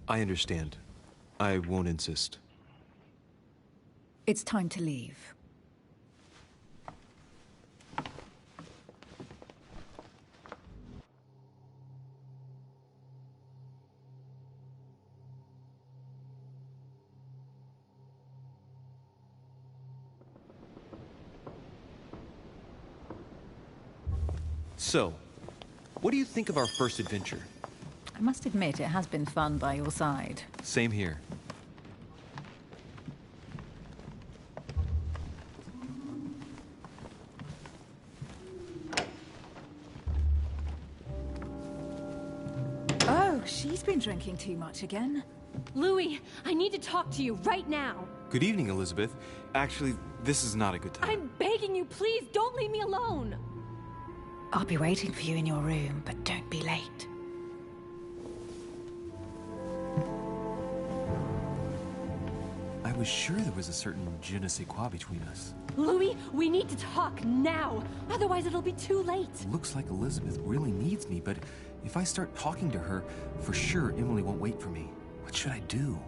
I understand. I won't insist. It's time to leave. So, what do you think of our first adventure? I must admit, it has been fun by your side. Same here. Oh, she's been drinking too much again. Louis, I need to talk to you right now. Good evening, Elizabeth. Actually, this is not a good time. I'm begging you, please don't leave me alone. I'll be waiting for you in your room, but don't be late. I was sure there was a certain je ne sais quoi between us. Louis, we need to talk now. Otherwise, it'll be too late. Looks like Elizabeth really needs me, but if I start talking to her, for sure Emily won't wait for me. What should I do?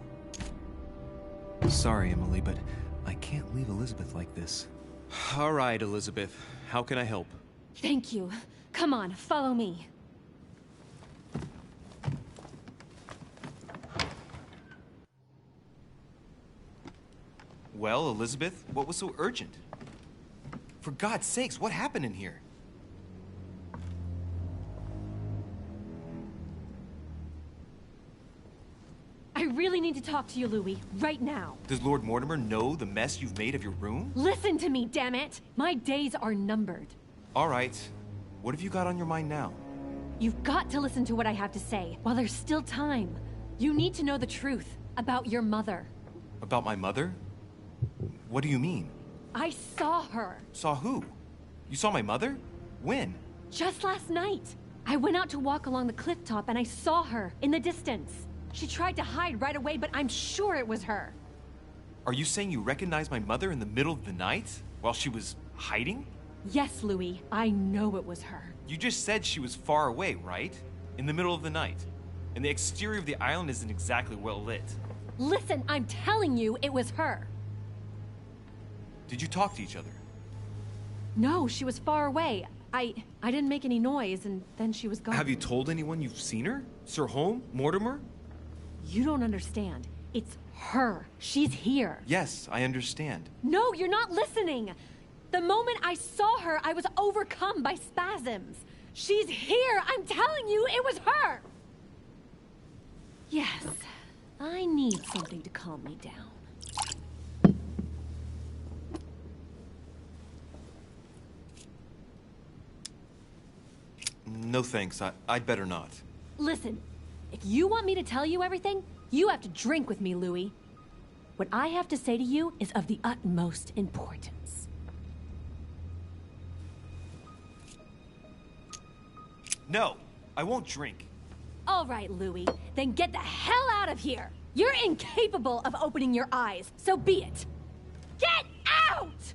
Sorry, Emily, but I can't leave Elizabeth like this. All right, Elizabeth. How can I help? Thank you. Come on, follow me. Well, Elizabeth, what was so urgent? For God's sakes, what happened in here? I really need to talk to you, Louis, right now. Does Lord Mortimer know the mess you've made of your room? Listen to me, damn it! My days are numbered. All right. What have you got on your mind now? You've got to listen to what I have to say while there's still time. You need to know the truth about your mother. About my mother? What do you mean? I saw her. Saw who? You saw my mother? When? Just last night. I went out to walk along the cliff top and I saw her in the distance. She tried to hide right away, but I'm sure it was her. Are you saying you recognized my mother in the middle of the night while she was hiding? Yes, Louis. I know it was her. You just said she was far away, right? In the middle of the night. And the exterior of the island isn't exactly well lit. Listen, I'm telling you it was her. Did you talk to each other? No, she was far away. I didn't make any noise, and then she was gone. Have you told anyone you've seen her? Sir Holm? Mortimer? You don't understand. It's her. She's here. Yes, I understand. No, you're not listening. The moment I saw her, I was overcome by spasms. She's here. I'm telling you, it was her. Yes, I need something to calm me down. No thanks, I'd better not. Listen, if you want me to tell you everything, you have to drink with me, Louis. What I have to say to you is of the utmost importance. No, I won't drink. All right, Louis, then get the hell out of here. You're incapable of opening your eyes, so be it. Get out!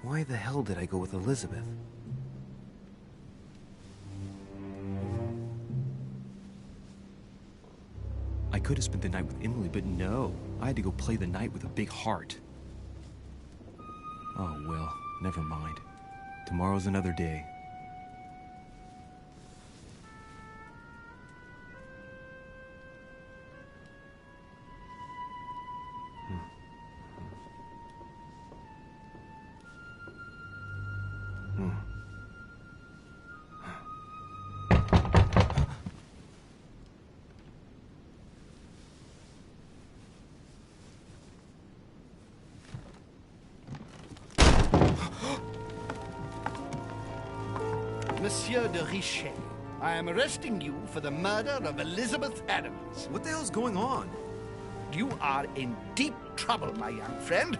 Why the hell did I go with Elizabeth? I could have spent the night with Emily, but no. I had to go play the night with a big heart. Oh, well, never mind. Tomorrow's another day. Monsieur de Richet, I am arresting you for the murder of Elizabeth Adams. What the hell's going on? You are in deep trouble, my young friend.